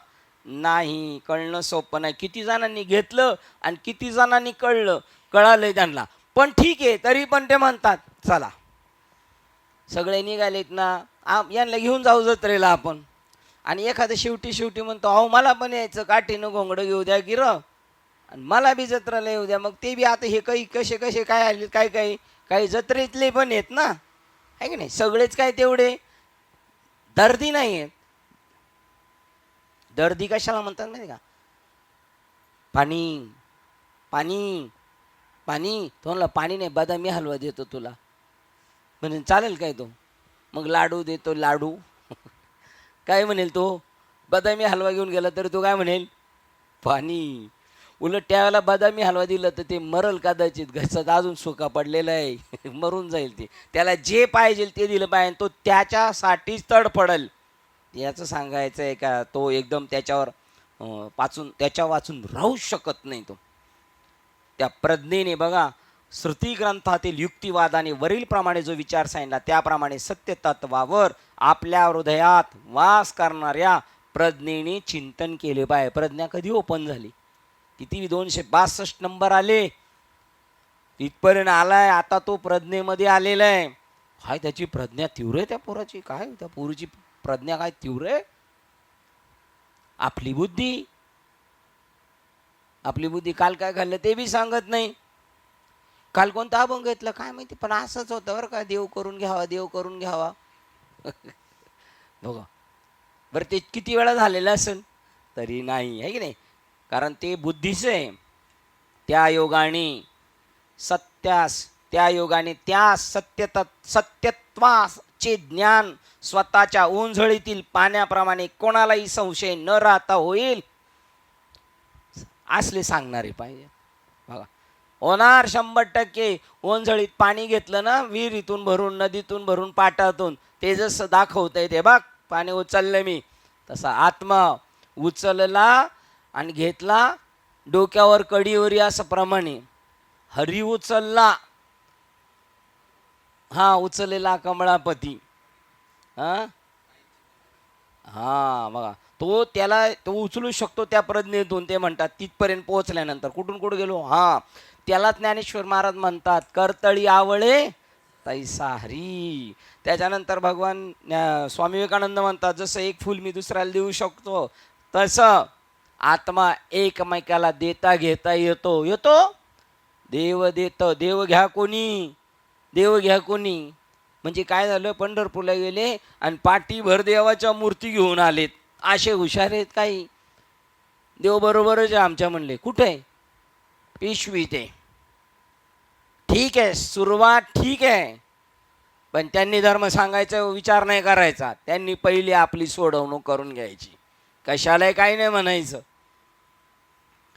नाही, कळणं सोपं नाही. किती जणांनी घेतलं आणि किती जणांनी कळालंय त्यांना. पण ठीक आहे, तरी पण ते म्हणतात चला सगळे निघालेत ना, यांना घेऊन जाऊ जत्रेला आपण. आणि एखादं शेवटी म्हणतो अहो मला पण यायचं, काठीनं घोंगडं घेऊ द्या गिर आणि मला बी जत्रेला येऊ द्या. मग ते बी आता हे काही कसे काय आले, काही जत्रेतले पण आहेत ना, आहे की नाही. सगळेच काय तेवढे दर्दी नाही आहेत. दर्दी कशाला म्हणतात माहिती का? पाणी पाणी पाणी, तो म्हणला पाणी नाही, बदामी हलवा देतो तुला. म्हणेल चालेल काय तो? मग लाडू देतो, लाडू. काय म्हणेल तो? बदामी हलवा घेऊन गेला तर तो काय म्हणेल? पाणी. उलट त्यावेळेला बदामी हलवा दिला तर ते मरल कदाचित, घशात अजून सुका पडलेला आहे, मरून जाईल ते. त्याला जे पाहिजे ते दिलं पाहिजे, तो त्याच्यासाठीच तडफडल. याचं सांगायचं आहे का? तो एकदम त्याच्यावर वाचून राहू शकत नाही तो. त्या प्रज्ञेने बघा, श्रुती ग्रंथातील युक्तिवादाने वरील प्रमाणे जो विचार सांगितला त्याप्रमाणे सत्यतत्वावर आपल्या हृदयात वास करणाऱ्या प्रज्ञेने चिंतन केले पाहिजे. प्रज्ञा कधी ओपन झाली? किती 262 नंबर आले, तिथपर्यंत आलाय. आता तो प्रज्ञेमध्ये आलेला आहे. काय त्याची प्रज्ञा तीव्र आहे त्या पोराची, काय त्या पोरीची प्रज्ञा काय तीव्र आहे. आपली बुद्धी काल काय खाल्लं ते बी सांगत नाही. काल कोणता अभंग घेतलं काय माहिती, पण असंच होतं बरं का, देव करून घ्यावा. बघा बरं, ते किती वेळा झालेलं असेल तरी नाही, आहे की नाही. कारण ते बुद्धीचं आहे. त्या योगाने त्या सत्यत्वाचे ज्ञान स्वतःच्या ओंझळीतील पाण्याप्रमाणे कोणालाही संशय न राहता होईल असले सांगणारे पाहिजे. बघा होणार 100%. ओंझळीत पाणी घेतलं ना, विहिरीतून भरून, नदीतून भरून, पाटातून, ते जसं दाखवतंय ते बघ, पाणी उचललं मी, तसा आत्मा उचलला आणि घेतला डोक्यावर कडीवरी असं प्रमाणे. हरी उचलला, हा उचललेला कमळापती. हा बघा, तो उचलू शकतो त्या प्रज्ञेतून. ते म्हणतात तिथपर्यंत पोहोचल्यानंतर कुठे गेलो. हा त्याला ज्ञानेश्वर महाराज म्हणतात करतळी आवळे तैसा हरी. त्याच्यानंतर भगवान स्वामी विवेकानंद म्हणतात जसं एक फूल मी दुसऱ्याला देऊ शकतो तसं आत्मा एकमेकाला देता घेता येतो. देव देतो, देव घ्या कोणी. म्हणजे काय झालं, पंढरपूरला गेले आणि पाठीभर देवाच्या मूर्ती घेऊन आलेत. असे हुशार आहेत काही. देव बरोबरच आहे आमच्या म्हणले. कुठे आहे? पिशवी. ते ठीक आहे, सुरुवात ठीक आहे, पण त्यांनी धर्म सांगायचा विचार नाही करायचा. त्यांनी पहिली आपली सोडवणूक करून घ्यायची. कशालाही काही नाही म्हणायचं.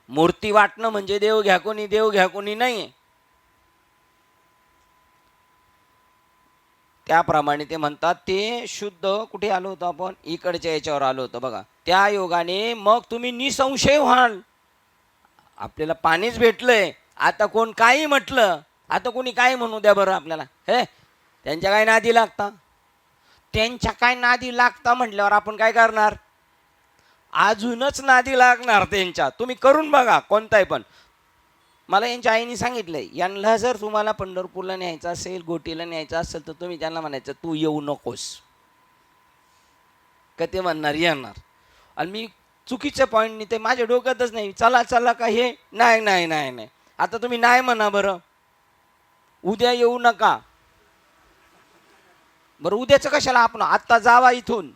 मूर्ती वाटणं म्हणजे देव घ्या कोणी नाही. त्याप्रमाणे ते म्हणतात ते शुद्ध. कुठे आलो होतो आपण? इकडच्या याच्यावर आलो होतो बघा. त्या योगाने मग तुम्ही निसंशय व्हाल. आपल्याला पाणीच भेटलंय, आता कोण काही म्हटलं, आता कोणी काय म्हणू द्या बरं आपल्याला. त्यांच्या काय नादी लागता म्हटल्यावर आपण काय करणार? अजूनच नादी लागणार त्यांच्या. तुम्ही करून बघा कोणताही पण. मला यांच्या आईने सांगितलंय, यांना जर तुम्हाला पंढरपूरला न्यायचं असेल, गोटीला न्यायचं असेल, तर तुम्ही त्यांना म्हणायचं तू येऊ नकोस. का ते म्हणणार येणार. आणि मी चुकीच्या पॉईंटनी, ते माझ्या डोक्यातच नाही, चला चला का हे नाही नाही नाही नाही. आता तुम्ही नाही म्हणा बरं, उद्या येऊ नका. बरं उद्याचं कशाला, आपण आत्ता जावा इथून.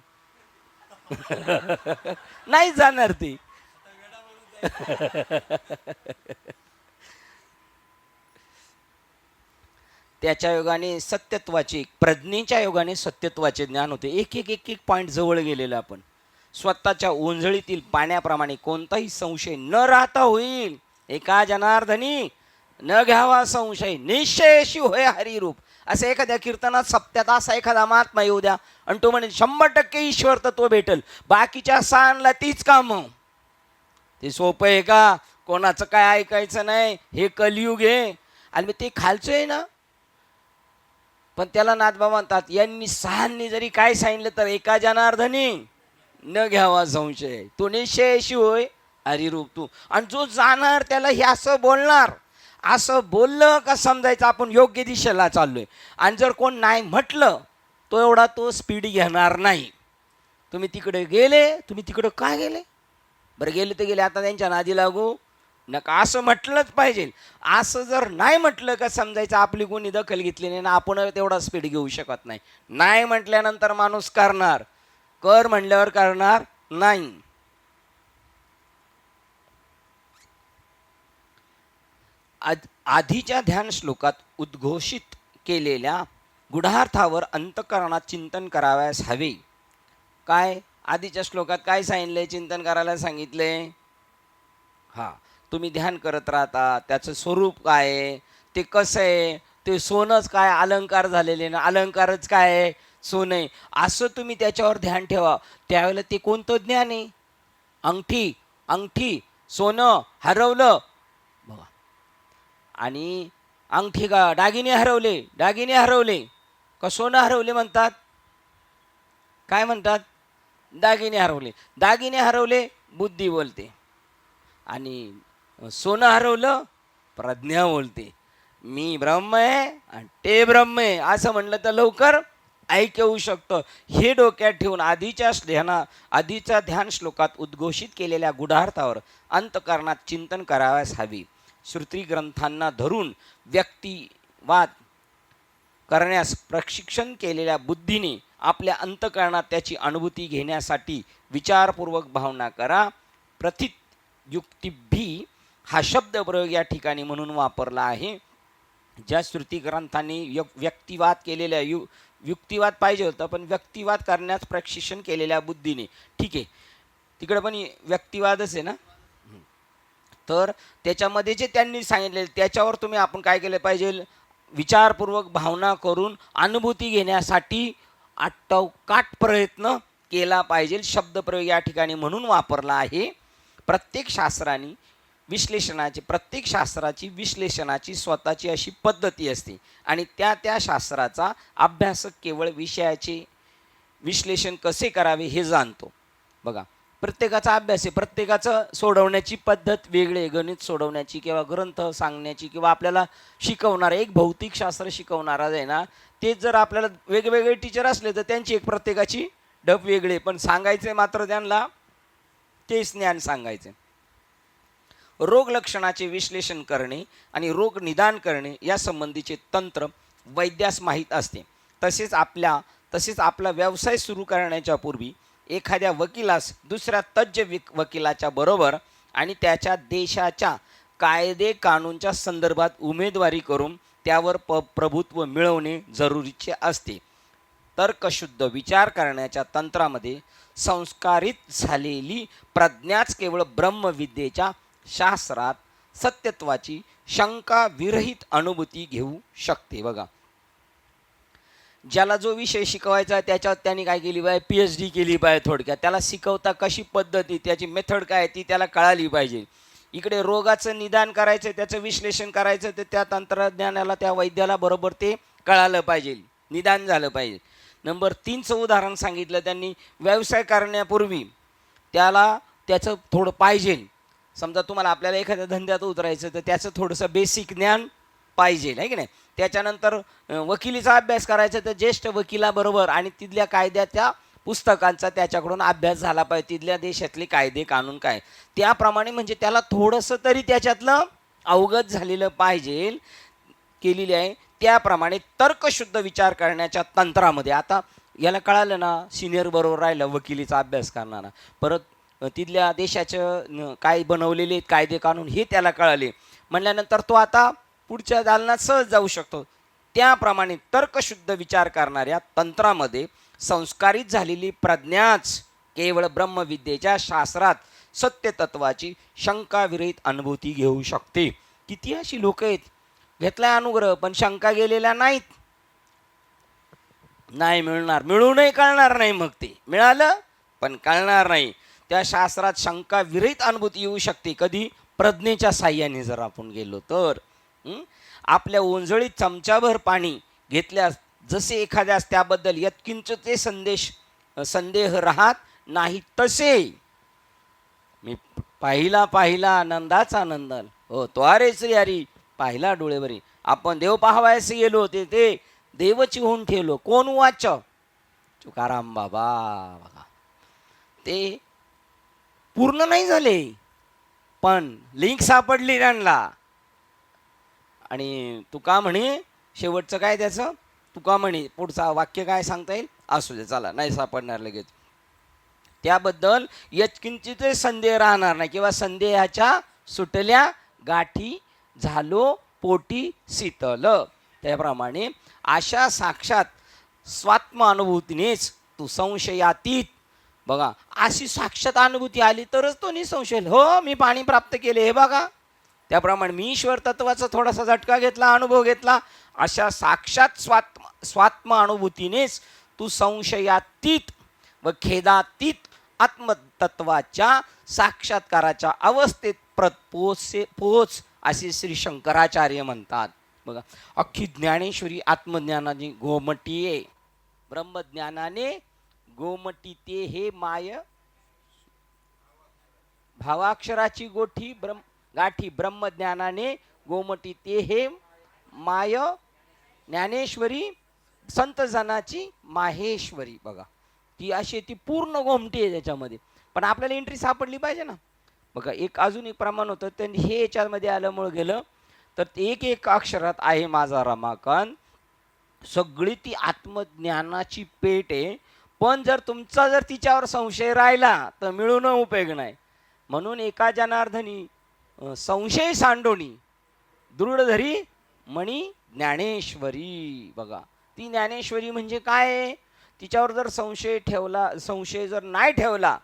नाही जाणार ती. त्याच्या योगाने सत्यत्वाचे, प्रज्ञेच्या योगाने सत्यत्वाचे ज्ञान होते. एक एक एक एक पॉईंट जवळ गेलेलं आपण. स्वतःच्या ओंजळीतील पाण्याप्रमाणे कोणताही संशय न राहता होईल. एका जनार्दनी न घ्यावा संशय, निश्चयशी होय हरिरूप. असं एखाद्या कीर्तनात सप्त्यात असा एखादा महात्मा येऊ द्या आणि तो म्हणे 100% ईश्वर तत्व भेटल, बाकीच्या सानला तीच कामं. ते सोपं आहे का? कोणाचं काय ऐकायचं नाही, हे कलियुग आहे. आणि मी ते खालचं आहे ना, पण त्याला नाथबाबा म्हणतात, यांनी सहांनी जरी काय सांगितलं तर एका जनार्दनी न घ्यावा संशय, तो निश्चयशी होय हरिरूप तू. आणि जो जाणार त्याला हे असं बोलणार, असं बोललं का समजायचं आपण योग्य दिशेला चाललोय. आणि जर कोण नाही म्हटलं तो एवढा तो स्पीड घेणार नाही. तुम्ही तिकडे गेले, तुम्ही तिकडं काय गेले, बरं गेले तर गेले, आता त्यांच्या नादी लागू नका, असं म्हटलंच पाहिजे. असं जर नाही म्हटलं का समजायचं आपली कोणी दखल घेतली नाही ना, आपण तेवढा स्पीड घेऊ शकत नाही. नाही म्हटल्यानंतर माणूस करणार, कर म्हणल्यावर करणार नाही. आधीच्या ध्यान श्लोकात उद्घोषित केलेल्या गुढार्थावर अंतःकरणात चिंतन करावयास हवे. काय आधीच्या श्लोकात काय सांगितलंय, चिंतन करायला सांगितले. हां, तुम्ही ध्यान करत राहता, त्याचं स्वरूप काय आहे, ते कसं आहे, ते सोनंच काय, अलंकार झालेले ना, अलंकारच काय आहे, सोनं आहे, असं तुम्ही त्याच्यावर ध्यान ठेवा. त्यावेळेला ते कोणतं ज्ञान आहे? अंगठी, अंगठी सोनं हरवलं बघा. आणि अंगठी का दागिने हरवले, दागिने हरवले का सोनं हरवले म्हणतात, काय म्हणतात? दागिने हरवले. दागिने हरवले बुद्धी बोलते, आणि सोनं हरवलं प्रज्ञा बोलते. मी ब्रह्म आहे आणि ते ब्रह्म आहे असं म्हणलं तर लवकर ऐक येऊ शकतं. हे डोक्यात ठेवून आधीच्या ध्यान श्लोकात उद्घोषित केलेल्या गुढार्थावर अंतःकरणात चिंतन करावयास हवी. श्रुती ग्रंथांना धरून व्यक्तिवाद करण्यास प्रशिक्षण केलेल्या बुद्धीने आपल्या अंतःकरणात त्याची अनुभूती घेण्यासाठी विचारपूर्वक भावना करा. प्रथित युक्तिभी हा शब्द प्रयोग या ठिकाणी म्हणून वापरला आहे. ज्या श्रुती ग्रंथांनी व्यक्तिवाद केलेल्या युक्तिवाद पाहिजे होतं, पण व्यक्तिवाद करण्यास प्रशिक्षण केलेल्या बुद्धीने, ठीक आहे, तिकडे पण व्यक्तिवादच आहे ना. तर त्याच्यामध्ये जे त्यांनी सांगितले त्याच्यावर तुम्ही आपण काय केलं पाहिजे, विचारपूर्वक भावना करून अनुभूती घेण्यासाठी आटोकाट प्रयत्न केला पाहिजे. शब्दप्रयोग या ठिकाणी म्हणून वापरला आहे. प्रत्येक शास्त्राची विश्लेषणाची स्वतःची अशी पद्धती असते आणि त्या शास्त्राचा अभ्यासक केवळ विषयाचे विश्लेषण कसे करावे हे जाणतो. बघा, प्रत्येकाचा अभ्यास आहे, प्रत्येकाचं सोडवण्याची पद्धत वेगळी, गणित सोडवण्याची किंवा ग्रंथ सांगण्याची किंवा आपल्याला शिकवणारा एक भौतिकशास्त्र शिकवणारा आहे ना, ते जर आपल्याला वेगवेगळे टीचर असले तर त्यांची एक प्रत्येकाची डब वेगळे, पण सांगायचे मात्र त्यांना तेच ज्ञान सांगायचे. रोग लक्षणाचे विश्लेषण करणे आणि रोग निदान करणे या संबंधीचे तंत्र वैद्यास माहीत असते. तसेच आपला व्यवसाय सुरू करण्याच्या पूर्वी एखाद्या वकिलास दुसऱ्या तज्ज्ञ वकिलाच्या बरोबर आणि त्याच्या देशाच्या कायदे कानूनच्या संदर्भात उमेदवारी करून त्यावर प्रभुत्व मिळवणे जरुरीचे असते. तर्कशुद्ध विचार करण्याच्या तंत्रामध्ये संस्कारित झालेली प्रज्ञाच केवळ ब्रह्मविद्येच्या शास्त्रात सत्यत्वाची शंका विरहित अनुभूती घेऊ शकते. बघा, ज्याला जो विषय शिकवायचा आहे त्याच्यात त्यांनी काय केली पाहिजे, PhD केली पाहिजे. थोडक्यात त्याला शिकवता कशी पद्धती, त्याची मेथड काय ती त्याला कळाली पाहिजे. इकडे रोगाचं निदान करायचं, त्याचं विश्लेषण करायचं, तर त्या तंत्रज्ञानाला, त्या वैद्याला बरोबर ते कळालं पाहिजे, निदान झालं पाहिजे. नंबर 3चं उदाहरण सांगितलं त्यांनी, व्यवसाय करण्यापूर्वी त्याला त्याचं थोडं पाहिजे, समजा तुम्हाला आपल्याला एखाद्या धंद्यात उतरायचं तर त्याचं थोडंसं बेसिक ज्ञान पाहिजे आहे की नाही. त्याच्यानंतर वकिलीचा अभ्यास करायचा तर ज्येष्ठ वकिलाबरोबर आणि तिथल्या कायद्याच्या पुस्तकांचा त्याच्याकडून अभ्यास झाला पाहिजे, तिथल्या देशातले कायदे कानून काय त्याप्रमाणे, म्हणजे त्याला थोडंसं तरी त्याच्यातलं अवगत झालेलं पाहिजे केलेली आहे. त्याप्रमाणे तर्कशुद्ध विचार करण्याच्या तंत्रामध्ये आता याला कळालं ना, सिनियर बरोबर राहिलं वकिलीचा अभ्यास करणारा, परत तिथल्या देशाचं काय बनवलेले आहेत कायदे कानून हे त्याला कळाले म्हणल्यानंतर तो आता पुढच्या दालनात सहज जाऊ शकतो. त्याप्रमाणे तर्कशुद्ध विचार करणाऱ्या तंत्रामध्ये संस्कारित झालेली प्रज्ञाच केवळ ब्रह्मविद्येच्या शास्त्रात सत्यतत्वाची शंकाविरहित अनुभूती घेऊ शकते. किती अशी लोक आहेत घेतलाय अनुग्रह पण शंका गेलेल्या नाहीत. नाही मिळणार, मिळूनही कळणार नाही, मग ते मिळालं पण कळणार नाही. त्या शास्त्रात शंका विरहित अनुभूती येऊ शकते कधी, प्रज्ञेच्या साह्याने जर आपण गेलो तर. आपल्या ओंजळीत चमचाभर पाणी घेतल्यास जसे एखाद्यास त्याबद्दल यत्किंचित संदेह राहत नाही तसे मी पाहिला आनंदाचा नंदन हो तो अरे श्री हरी पाहिला डोळेवरी. आपण देव पाहावयास गेलो होते ते देवची होऊन ठेवलो कोण वाच तुकाराम बाबा. बघा ते पूर्ण नाही झाले पण लिंक सापडली त्यांना. आणि तुका म्हणे शेवटचं काय त्याचं, तुका म्हणे पुढचा वाक्य काय सांगता येईल, असू दे चला नाही सापडणार लगेच. त्याबद्दल यत्किंचित संदेह राहणार नाही किंवा संदेहाच्या सुटल्या गाठी झालो पोटी शीतल. त्याप्रमाणे अशा साक्षात स्वात्म अनुभूतीनेच तू संशयातीत. बघा अशी साक्षात अनुभूती आली तरच तो निसंशय हो मी पाणी प्राप्त केले हे बघा. त्याप्रमाणे मी ईश्वर तत्वाचा थोडासा झटका घेतला, अनुभव घेतला. अशा साक्षात स्वात्म अनुभूतीनेच तू संशयातीत व खेदातीत आत्मतत्वाच्या साक्षात्काराच्या अवस्थेत पोच असे श्री शंकराचार्य म्हणतात. बघा अख्खी ज्ञानेश्वरी आत्मज्ञानाने गोमटी आहे. ब्रह्मज्ञानाने गोमटी ते हे माय भावाक्षराची गाठी ब्रह्मज्ञानाने गोमटी ते हे माय ज्ञानेश्वरी संत जनाची माहेश्वरी. बघा ती अशी ती पूर्ण गोमटी आहे त्याच्यामध्ये, पण आपल्याला एंट्री सापडली पाहिजे ना. बघा एक अजून एक प्रमाण होतं त्यांनी हे याच्यामध्ये आल्यामुळे गेलं तर एक एक अक्षरात आहे माझा रमाकांत. सगळी ती आत्मज्ञानाची पेट आहे, पण जर तुमचा जर तिच्यावर संशय राहिला तर मिळून उपयोग नाही. म्हणून एका जनार्दनी संशय सांडोणी दृढ धरी मणी ज्ञानेश्वरी. बघा ती ज्ञानेश्वरी म्हणजे काय, तिच्यावर जर संशय जर नाही ठेवला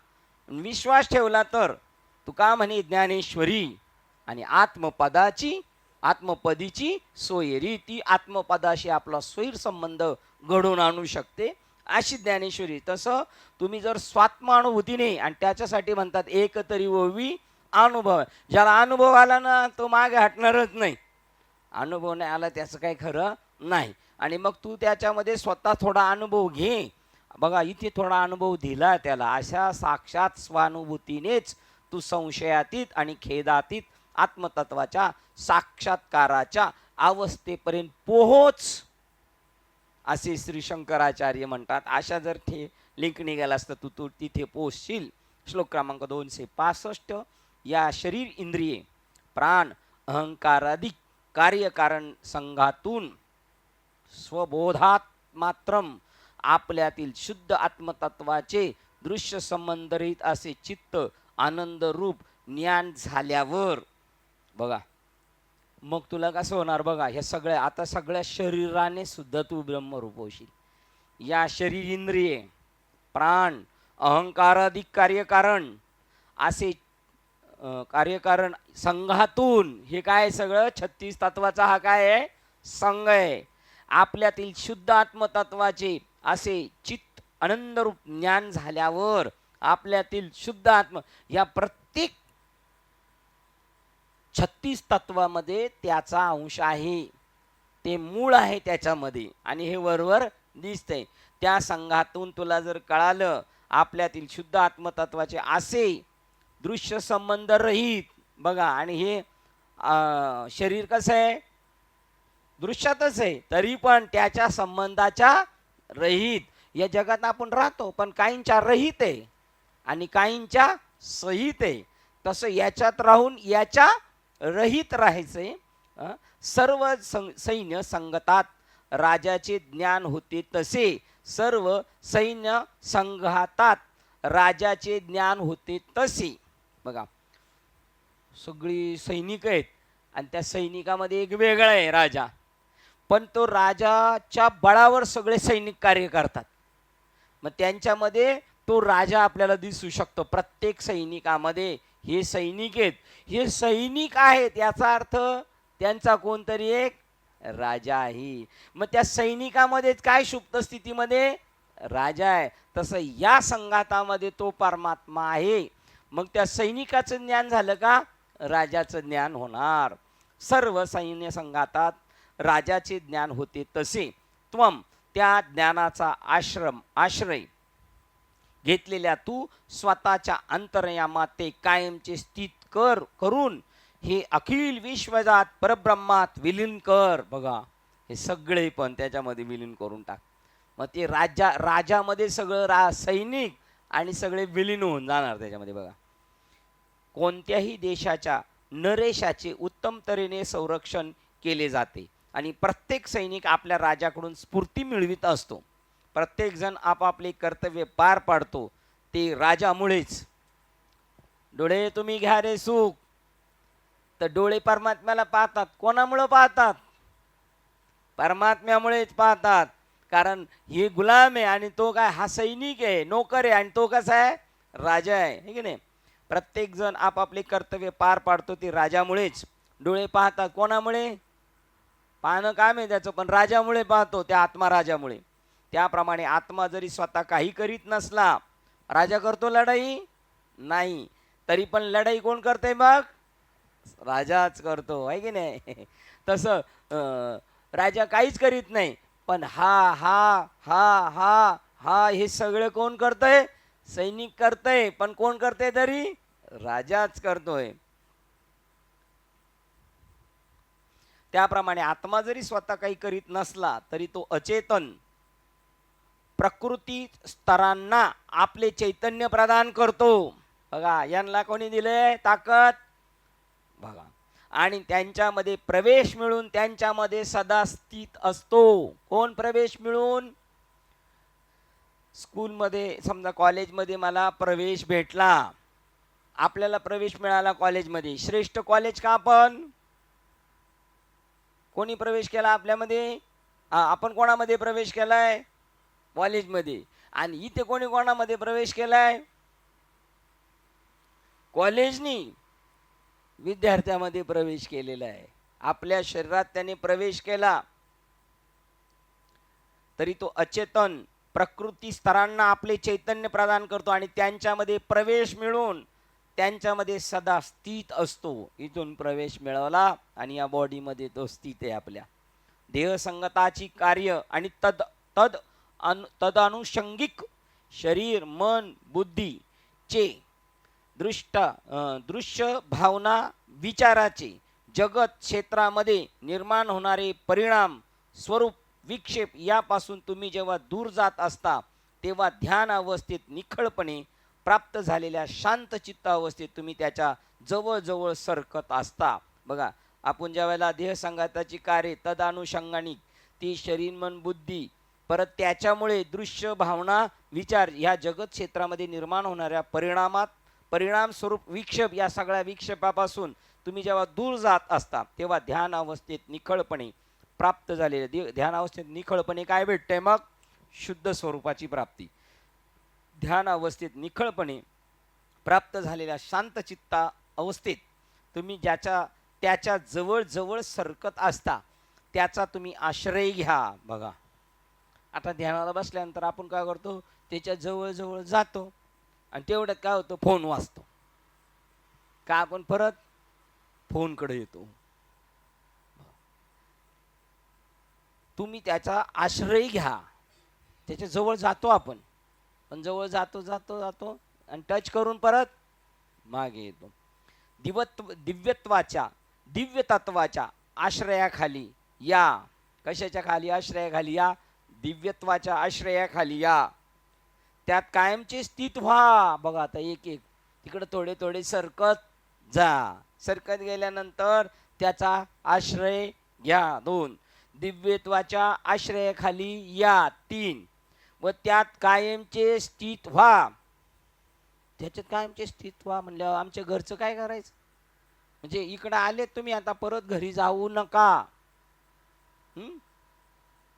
विश्वास ठेवला तर तुका म्हणे ज्ञानेश्वरी. आणि आत्मपदीची सोयरी, ती आत्मपदाशी आपला स्वैर संबंध घडवून आणू शकते अशी ज्ञानेश्वरी. तसं तुम्ही जर स्वात्मानुभूतीने, आणि त्याच्यासाठी म्हणतात एक तरी ओवी अनुभव. ज्याला अनुभव आला ना तो मागे हटणारच नाही, अनुभव नाही आला त्याचं काही खरं नाही. आणि मग तू त्याच्यामध्ये स्वतः थोडा अनुभव घे. बघा इथे थोडा अनुभव दिला त्याला. अशा साक्षात स्वानुभूतीनेच तू संशयातीत आणि खेदातीत आत्मतत्वाच्या साक्षात्काराच्या अवस्थेपर्यंत पोहोच असे श्री शंकराचार्य म्हणतात. अशा जर लिंक निघाला असतं तू तिथे पोहोचशील. श्लोक क्रमांक 265. या शरीर इंद्रिये प्राण अहंकाराधिक कार्यकारण संघातून स्वबोधात मात्रम आपल्यातील शुद्ध आत्मतत्वाचे दृश्य संबंधित असे चित्त आनंद रूप ज्ञान झाल्यावर बघा मग तुला कसं होणार. बघा हे सगळ्या आता सगळ्या शरीराने सुद्धा तू ब्रह्मरूप होशील. या शरीर इंद्रिये प्राण अहंकाराधिक कार्यकारण असे कार्यकारण संघातून, हे काय सगळं 36 तत्वाचा हा काय आहे संघ आहे. आपल्यातील शुद्ध आत्मतत्वाचे असे चित्त आनंदरूप ज्ञान झाल्यावर आपल्यातील शुद्ध आत्म या प्रत्येक 36 तत्वामध्ये त्याचा अंश आहे, ते मूळ आहे त्याच्यामध्ये. आणि हे वरवर दिसतंय. त्या संघातून तुला जर कळालं आपल्यातील शुद्ध आत्मतत्वाचे असे दृश्य संबंध रहित बघा. आणि हे शरीर कसं आहे, दृश्यातच आहे, तरी पण त्याच्या संबंधाच्या रहित. या जगात आपण राहतो पण काहींच्या रहित आहे आणि काहींच्या सहित आहे. तसं याच्यात राहून याच्या रहित राहायचंय. सर्व सैन्य संगतात राजाचे ज्ञान होते तसे सर्व सैन्य संघातात राजाचे ज्ञान होते तसे. बघा, सगळी सैनिक आहेत आणि त्या सैनिकामध्ये एक वेगळा आहे राजा, पण तो राजाच्या बळावर सगळे सैनिक कार्य करतात. मग त्यांच्यामध्ये तो राजा आपल्याला दिसू शकतो. प्रत्येक सैनिकामध्ये हे सैनिक आहेत, हे सैनिक आहेत याचा अर्थ त्यांचा कोणतरी एक राजा आहे. मग त्या सैनिकामध्येच काय सुप्त स्थितीमध्ये राजा आहे, तसं या संघातामध्ये तो परमात्मा आहे. मग त्या सैनिकाचं ज्ञान झालं का राजाचं ज्ञान होणार. सर्व सैन्य संघातात राजाचे ज्ञान होते तसे त्वम त्या ज्ञानाचा आश्रय घेतलेल्या तू स्वतःच्या अंतर्यामात ते कायमचे स्थित करून हे अखिल विश्वजात परब्रह्मात विलीन कर. बघा, हे सगळे पण त्याच्यामध्ये विलीन करून टाक. मग ते राजामध्ये सगळं सैनिक आणि सगळे विलीन होऊन जाणार त्याच्यामध्ये. बघा, कोणत्याही देशाच्या नरेशाचे उत्तम तऱ्हेने संरक्षण केले जाते आणि प्रत्येक सैनिक आपल्या राजाकडून स्फूर्ती मिळवित असतो. प्रत्येकजण आपापले कर्तव्य पार पाडतो ते राजामुळेच. डोळे तुम्ही घ्या रे सुख, तर डोळे परमात्म्याला पाहतात. कोणामुळे पाहतात? परमात्म्यामुळेच पाहतात. कारण हे गुलाम आहे आणि तो काय, हा सैनिक आहे, नोकर आहे, आणि तो कसा आहे, राजा आहे की नाही. प्रत्येक जण आपापले कर्तव्य पार पाडतो ते राजामुळेच. डोळे पाहतात कोणामुळे? पाहणं काम आहे त्याचं, पण राजामुळे पाहतो, त्या आत्मा राजामुळे. त्याप्रमाणे आत्मा जरी स्वतः काही करीत नसला, राजा करतो लढाई नाही, तरी पण लढाई कोण करते मग? राजाच करतो, आहे की नाही. तसं राजा काहीच करीत नाही, पण हा हा हा हा हा हे सगळं कोण करतंय? सैनिक करतंय, पण कोण करते तरी? राजाच करतोय. त्याप्रमाणे आत्मा जरी स्वतः काही करीत नसला तरी तो अचेतन प्रकृती स्तरांना आपले चैतन्य प्रदान करतो. बघा, यांना कोणी दिले ताकद? बघा, आणि त्यांच्यामध्ये प्रवेश मिळून त्यांच्यामध्ये सदा स्थित असतो. कोण प्रवेश मिळून? स्कूलमध्ये समजा, कॉलेजमध्ये मला प्रवेश भेटला, आपल्याला प्रवेश मिळाला कॉलेजमध्ये. श्रेष्ठ कॉलेज का? आपण कोणी प्रवेश केला आपल्यामध्ये? आपण कोणामध्ये प्रवेश केलाय? कॉलेजमध्ये. आणि इथे कोणी कोणामध्ये प्रवेश केलाय? कॉलेजनी विद्यार्थ्यामध्ये प्रवेश केलेला आहे. आपल्या शरीरात त्याने प्रवेश केला, तरी तो अचेतन प्रकृती स्तरांना आपले चैतन्य प्रदान करतो आणि त्यांच्यामध्ये प्रवेश मिळून त्यांच्यामध्ये सदा स्थित असतो. इथून प्रवेश मिळवला आणि या बॉडीमध्ये तो स्थित आहे. आपल्या देहसंगताची कार्य आणि तदनुषंगिक शरीर मन बुद्धी चे दृश्य भावना विचाराचे जगत क्षेत्रामध्ये निर्माण होणारे परिणाम स्वरूप विक्षेप यापासून तुम्ही जेव्हा दूर जात असता तेव्हा ध्यान अवस्थेत निखळपणे प्राप्त झालेल्या शांत चित्त अवस्थेत तुम्ही त्याच्या जवळजवळ सरकत असता. बघा, आपण ज्या वेळेला देहसंघाताची कार्य तदानुषंगानिक ती शरीर मन बुद्धी, परत त्याच्यामुळे दृश्य भावना विचार ह्या जगत क्षेत्रामध्ये निर्माण होणाऱ्या परिणाम स्वरूप विक्षेप, या सगळ्या विक्षेपापासून तुम्ही जेव्हा दूर जात असता तेव्हा ध्यान अवस्थेत निखळपणे प्राप्त झालेले ध्यान अवस्थेत निखळपणे काय भेटतंय? मग शुद्ध स्वरूपाची प्राप्ती. ध्यान अवस्थेत निखळपणे प्राप्त झालेल्या शांत चित्ता अवस्थेत तुम्ही त्याच्या जवळ जवळ सरकत असता त्याचा तुम्ही आश्रय घ्या. बघा, आता ध्यानाला बसल्यानंतर आपण काय करतो? त्याच्या जवळ जवळ जातो आणि तेवढ्यात काय होतं? फोन वाजतो का? आपण परत फोनकडे येतो. तुम्ही त्याचा आश्रय घ्या, त्याच्या जवळ जातो आपण, पण जवळ जातो जातो जातो आणि टच करून परत मागे येतो. दिव्यत्वाच्या दिव्य तत्वाच्या आश्रयाखाली या. कशाच्या खाली आश्रयाखाली या? दिव्यत्वाच्या आश्रयाखाली या. त्यात कायमचे स्थित व्हा. बघा आता एक एक तिकडे थोडे थोडे सरकत जा. सरकत गेल्यानंतर त्याचा आश्रय घ्या. 2. दिव्यत्वाच्या आश्रयाखाली या. 3. व त्यात कायमचे स्थित व्हा. त्याच्यात कायमचे स्थित व्हा म्हणल्यावर आमच्या घरचं काय करायचं? म्हणजे इकडं आले तुम्ही, आता परत घरी जाऊ नका.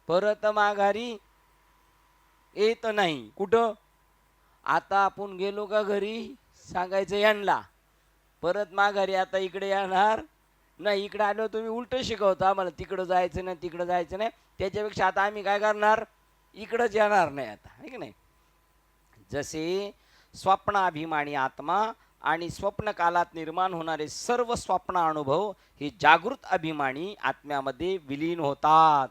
परत माघारी येत नाही. कुठं? आता आपण गेलो का घरी सांगायचं यांना परत माघारी आता इकडे येणार नाही. इकडे आलो तुम्ही उलट शिकवता आम्हाला, तिकडं जायचं नाही तिकडं जायचं नाही. त्याच्यापेक्षा आता आम्ही काय करणार? इकडंच येणार नाही आता, आहे की नाही? जसे स्वप्नाभिमानी आत्मा आणि स्वप्न कालात निर्माण होणारे सर्व स्वप्न अनुभव हे जागृत अभिमानी आत्म्यामध्ये विलीन होतात.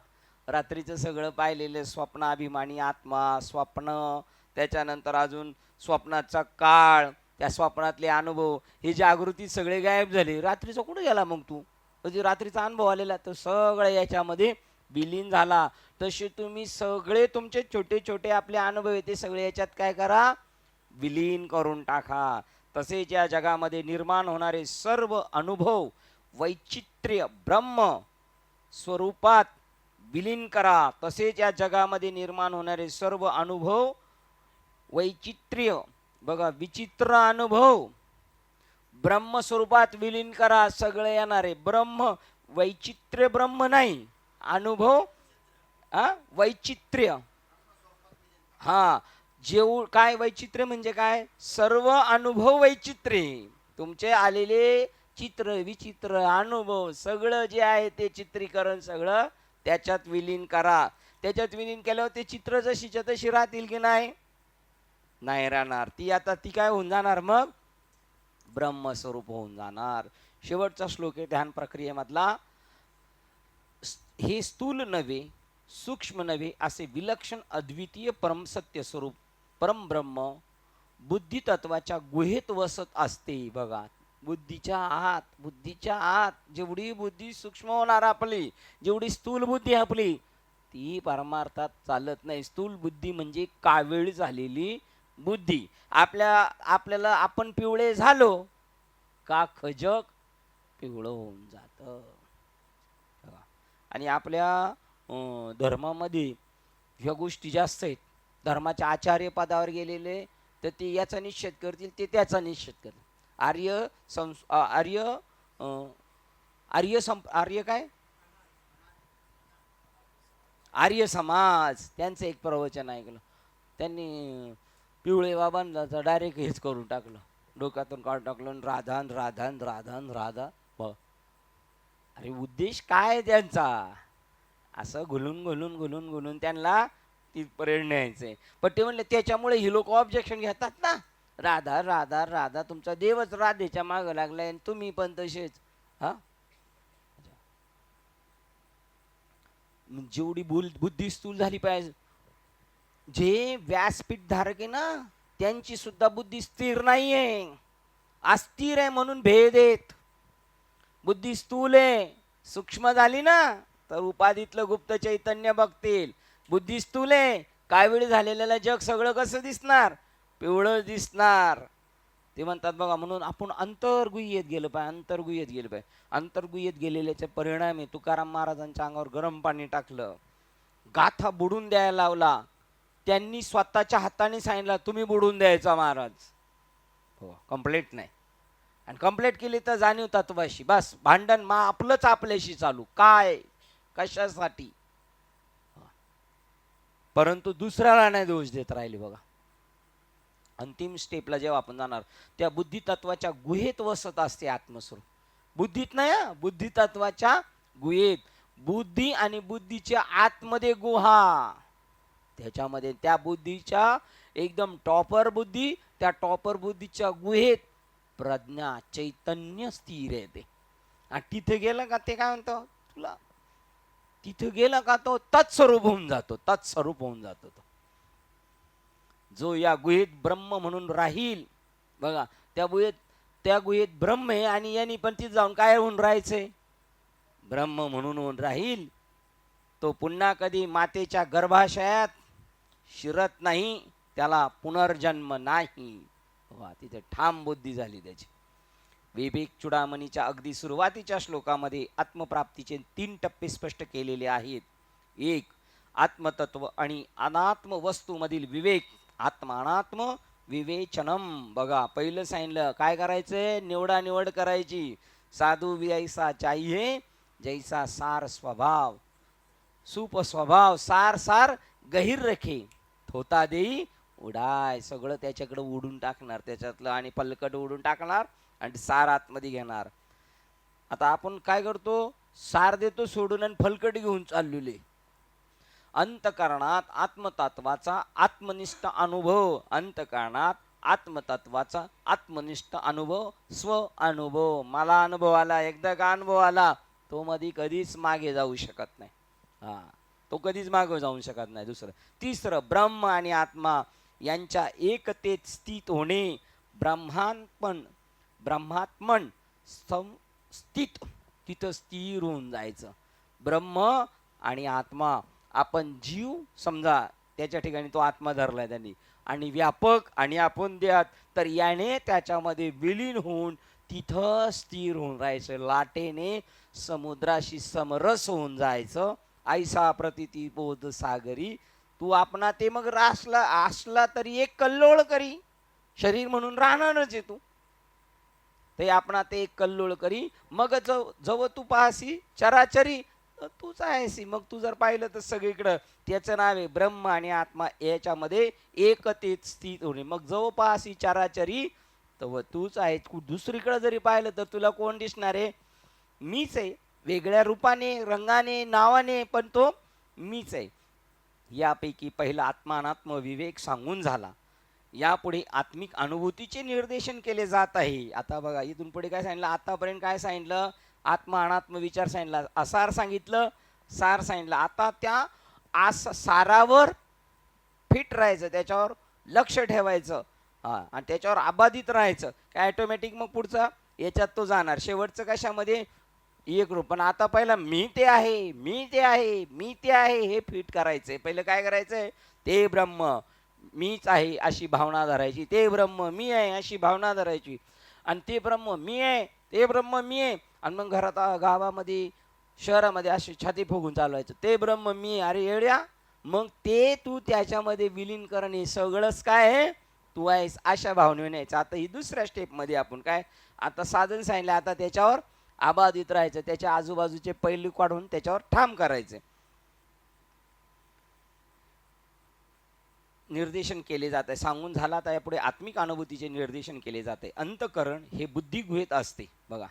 रात्रीचं सगळं पाहिलेलं स्वप्नाभिमानी आत्मा, स्वप्न, त्याच्यानंतर अजून स्वप्नाचा काळ, त्या स्वप्नातले अनुभव, हे जागृती सगळे गायब झाले. रात्रीचा कुठे गेला मग तू? म्हणजे रात्रीचा अनुभव आलेला तर सगळं याच्यामध्ये विलीन झाला. तसे तुम्ही सगळे तुमचे छोटे छोटे आपले अनुभव येते सगळे याच्यात काय करा? विलीन करून टाका. तसेच या जगामध्ये निर्माण होणारे सर्व अनुभव वैचित्र्य ब्रह्म स्वरूपात विलीन करा. तसेच या जगामध्ये निर्माण होणारे सर्व अनुभव वैचित्र्य, बघा विचित्र अनुभव ब्रह्म स्वरूपात विलीन करा. सगळे येणारे ब्रह्म, वैचित्र्य ब्रह्म नाही, अनुभव वैचित्र्य. हा, काय वैचित्र्य म्हणजे काय? सर्व अनुभव वैचित्र्य. तुमचे आलेले चित्र विचित्र अनुभव सगळं जे आहे ते चित्रीकरण सगळं त्याच्यात विलीन करा. त्याच्यात विलीन केल्यावर ते चित्र जशीच्या तशी राहतील की नाही? नाही राहणार. ती काय होऊन जाणार? मग ब्रह्मस्वरूप होऊन जाणार. शेवटचा श्लोक आहे ध्यान प्रक्रियेमधला. हे स्थूल नव्हे, सूक्ष्म नव्हे, असे विलक्षण अद्वितीय परमसत्य स्वरूप परमब्रह्म बुद्धी तत्वाच्या गुहेत वसत असते. बघा, बुद्धीच्या आत जेवढी बुद्धी सूक्ष्म होणार आपली, जेवढी स्थूल बुद्धी आपली, ती परमार्थात चालत नाही. स्थूल बुद्धी म्हणजे कावेळ झालेली बुद्धी. आपल्याला आपण पिवळे झालो का खजक पिवळं होऊन जातं. आणि आपल्या धर्मामध्ये ह्या गोष्टी जास्त आहेत. धर्माच्या आचार्य पदावर गेलेले तर ते याचा निषेध करतील, ते त्याचा निषेध करतील. आर्य समाज, त्यांचं एक प्रवचन ऐकलं. त्यांनी पिवळे बाबांना डायरेक्ट हेच करून टाकलं, डोक्यातून काढून टाकलं. राधा. अरे उद्देश काय त्यांचा? असं घुलून त्यांना तिथपर्यंत न्यायचंय. पण ते म्हणले त्याच्यामुळे ही लोक ऑब्जेक्शन घेतात ना, राधा तुमचा देवच राधेच्या मागं लागलाय आणि तुम्ही पण तसेच. जेवढी बुद्धी स्थूल झाली पाहिजे. जे व्यासपीठ धारक आहे ना, त्यांची सुद्धा बुद्धी स्थिर नाहीये, अस्थिर आहे. म्हणून भेद आहेत. बुद्धी स्थूल आहे, सूक्ष्म झाली ना तर उपाधीतलं गुप्त चैतन्य बघतील. बुद्धी स्थूल आहे, काय वेळ झालेलं जग सगळं कसं दिसणार? पिवळं दिसणार. ते म्हणतात बघा, म्हणून आपण अंतर्गुह्यत गेलं पाहिजे. अंतर्गुह्यत गेलेल्याचे परिणाम आहे. तुकाराम महाराजांच्या अंगावर गरम पाणी टाकलं, गाथा बुडून द्यायला लावला. त्यांनी स्वतःच्या हाताने सांगितलं तुम्ही बुडून द्यायचा महाराज. हो, कंप्लेंट नाही. आणि कंप्लेंट केली तर जाणीव तत्वाशी, बस भांडण आपलंच आपल्याशी चालू. काय कशासाठी? परंतु दुसऱ्याला नाही दोष देत राहिले. बघा, अंतिम स्टेपला जेव्हा आपण जाणार, त्या बुद्धी तत्वाच्या गुहेत वसत असते आत्मस्वरूप. बुद्धीत नाही, बुद्धी तत्वाच्या गुहेत. बुद्धी आणि बुद्धीच्या आतमध्ये गुहा, त्याच्यामध्ये त्या बुद्धीच्या एकदम टॉपर बुद्धी, त्या टॉपर बुद्धीच्या गुहेत प्रज्ञा चैतन्य स्थिर येते. आणि तिथे गेलं का ते काय म्हणतो तुला, तिथे गेला का तो तत्स्वरूप होऊन जातो. तो जो या गुहेत ब्रह्म म्हणून राहील. बघा, त्या त्या गुहेत ब्रह्म आहे आणि यांनी पण तिथे जाऊन काय होऊन राहायचंय, ब्रह्म म्हणून होऊन राहील. तो पुन्हा कधी मातेच्या गर्भाशयात शिरत नाही, त्याला पुनर्जन्म नाही. वा, तिथे ठाम बुद्धी झाली त्याची. विवेक चुडामणीच्या अगदी सुरुवातीच्या श्लोकामध्ये आत्मप्राप्तीचे 3 टप्पे स्पष्ट केलेले आहेत. एक, आत्मतत्व आणि अनात्म वस्तूमधील विवेक, आत्मा अनात्म विवेचनम. बघा, पहिलं सांगितलं काय करायचंय, निवड करायची. साधू ऐसा चाहिए जैसा सार स्वभाव, सुप स्वभाव सार सार गहीर रखे, थोता देई उडाय. सगळं त्याच्याकडे उडून टाकणार, त्याच्यातलं आणि पलकट उडून टाकणार आणि सार आतमध्ये घेणार. आता आपण काय करतो, सार देतो सोडून आणि फलकट घेऊन चाललेले. अंतकरणात आत्मतत्वाचा आत्मनिष्ठ अनुभव, अंतकरणात आत्मतत्वाचा आत्मनिष्ठ अनुभव, स्व अनुभव. मला अनुभव आला, एकदा का अनुभव आला तो मध्ये कधीच मागे जाऊ शकत नाही. तो कधीच मागे जाऊ शकत नाही. दुसरं, तिसरं, ब्रह्म आणि आत्मा यांच्या एकतेत स्थित होणे, ब्रह्मात्मन स्थित, तिथं स्थिर होऊन जायचं. ब्रह्म आणि आत्मा, आपण जीव समजा त्याच्या ठिकाणी तो आत्मा धरलाय त्यांनी, आणि व्यापक आणि आपण द्यात, तर याने त्याच्यामध्ये विलीन होऊन तिथं स्थिर होऊन राहायचं. लाटेने समुद्राशी समरस होऊन जायचं. ऐसा प्रतिती बोध सागरी, तू आपणा ते मग असला तरी एक कल्लोळ करी, शरीर म्हणून राहणारच आहे तू. ते आपणा ते एक कल्लोळ करी, मग जव तू पाहसी चराचरी, तूच आहेसी. मग तू जर पाहिलं तर सगळीकडं त्याचं नाव आहे ब्रह्म आणि आत्मा याच्यामध्ये एकतेत स्थित होणे. मग जव पाहसी चराचरी तर तूच आहे. दुसरीकडे जरी पाहिलं तर तुला कोण दिसणार आहे, मीच आहे, वेगळ्या रूपाने, रंगाने, नावाने, पण तो मीच आहे. यापैकी पहिला आत्मा अनात्म विवेक सांगून झाला. यापुढे आत्मिक अनुभूतीचे निर्देशन केले जात आहे. आता बघा, इथून पुढे काय सांगितलं, आतापर्यंत काय सांगितलं, आत्मा अनात्म विचार सांगितला, असार सांगितलं, सार सांगितलं. आता त्या सारावर फिट राहायचं, त्याच्यावर लक्ष ठेवायचं, आणि त्याच्यावर अबाधित राहायचं. काय ऑटोमॅटिक मग पुढचं याच्यात तो जाणार. शेवटचं कशामध्ये, एक रूप. पण आता पहिला मी ते आहे, मी ते आहे, मी ते आहे हे फिट करायचंय. पहिलं काय करायचंय, ते ब्रह्म मीच आहे अशी भावना धरायची, ते ब्रह्म मी आहे अशी भावना धरायची, आणि ते ब्रह्म मी आहे, ते ब्रह्म मी आहे. आणि मग घरात, गावामध्ये, शहरामध्ये अशी छाती फुगून चालवायचं, ते ब्रह्म मी. अरे येड्या, मग ते तू त्याच्यामध्ये विलीन करणे, सगळंच काय आहे तू आहेस अशा भावनेने न्यायचं. आता ही दुसऱ्या स्टेपमध्ये आपण काय, आता साधन सांगितलं, आता त्याच्यावर आबाधित राहायचं, त्याच्या आजूबाजूचे पैलू काढून त्याच्यावर ठाम करायचे. निर्देशन केले जात आहे, सांगून झाला. तर यापुढे आत्मिक अनुभूतीचे निर्देशन केले जाते. अंतकरण हे बुद्धी गुहेत असते बघा,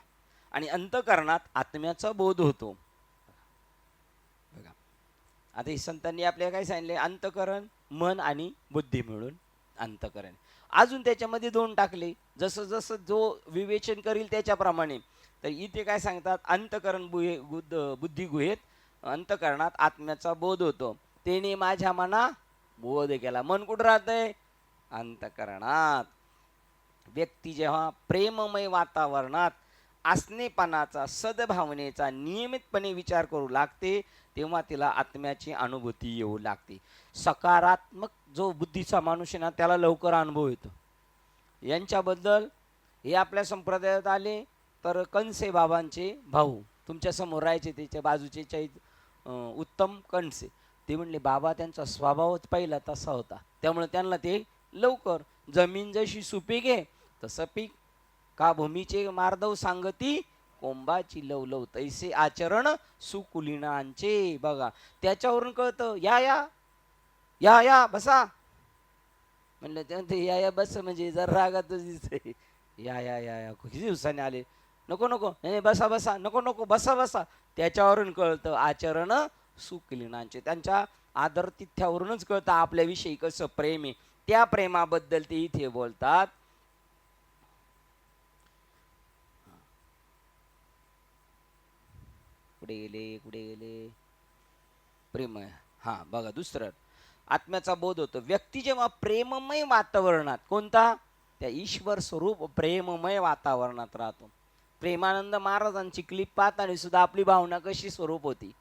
आणि अंतकरणात आत्म्याचा बोध होतो बघा. आता ही संतांनी आपल्याला काय सांगितले, अंतकरण, मन आणि बुद्धी मिळून अंतकरण. अजून त्याच्यामध्ये 2 टाकले, जसं जसं जो विवेचन करील त्याच्याप्रमाणे. तर इथे काय सांगतात, अंतकरण बुद्धी गुहेत, अंतकरणात आत्म्याचा बोध होतो, तेने माझ्या मना बोध केला. मन कुठं राहतंय, अंतकरणात. व्यक्ती जेव्हा प्रेममय वातावरणात आसनेपणाचा, सद्भावनेचा नियमितपणे विचार करू लागते, तेव्हा तिला आत्म्याची अनुभूती येऊ लागते. सकारात्मक जो बुद्धीचा माणूस आहे ना, त्याला लवकर अनुभव येतो. यांच्याबद्दल हे आपल्या संप्रदायात आले तर कणसे बाबांचे भाऊ तुमच्या समोर राहायचे, त्याच्या बाजूचे उत्तम कणसे, ते म्हणले बाबा त्यांचा स्वभावच पहिला तसा होता, त्यामुळे त्यांना ते लवकर, जमीन जशी सुपीक आहे तसं पीक, का भूमीचे मार्दव सांगती कोंबाची लवलव, तैसे आचरण सुकुलीनांचे. बघा, त्याच्यावरून कळतं. या या या या बसा म्हणलं, ते या या बस म्हणजे जर रागातच दिसतंय. या या या या किती दिवसाने आले, नको नको, नाही बसा बसा, नको नको बसा बसा. त्याच्यावरून कळतं आचरण सुकुलीनांचे. त्यांच्या आदरातिथ्यावरूनच कळतं आपल्याविषयी कसं प्रेम आहे. त्या प्रेमाबद्दल ते इथे बोलतात. कुठे गेले प्रेम. हा बघा, दुसरं आत्म्याचा बोध होतो. व्यक्ती जेव्हा प्रेममय वातावरणात, कोणता, त्या ईश्वर स्वरूप प्रेममय वातावरणात राहतो. प्रेमानंद महाराजांची क्लिप पाहताना सुद्धा आपली भावना कशी स्वरूप होती,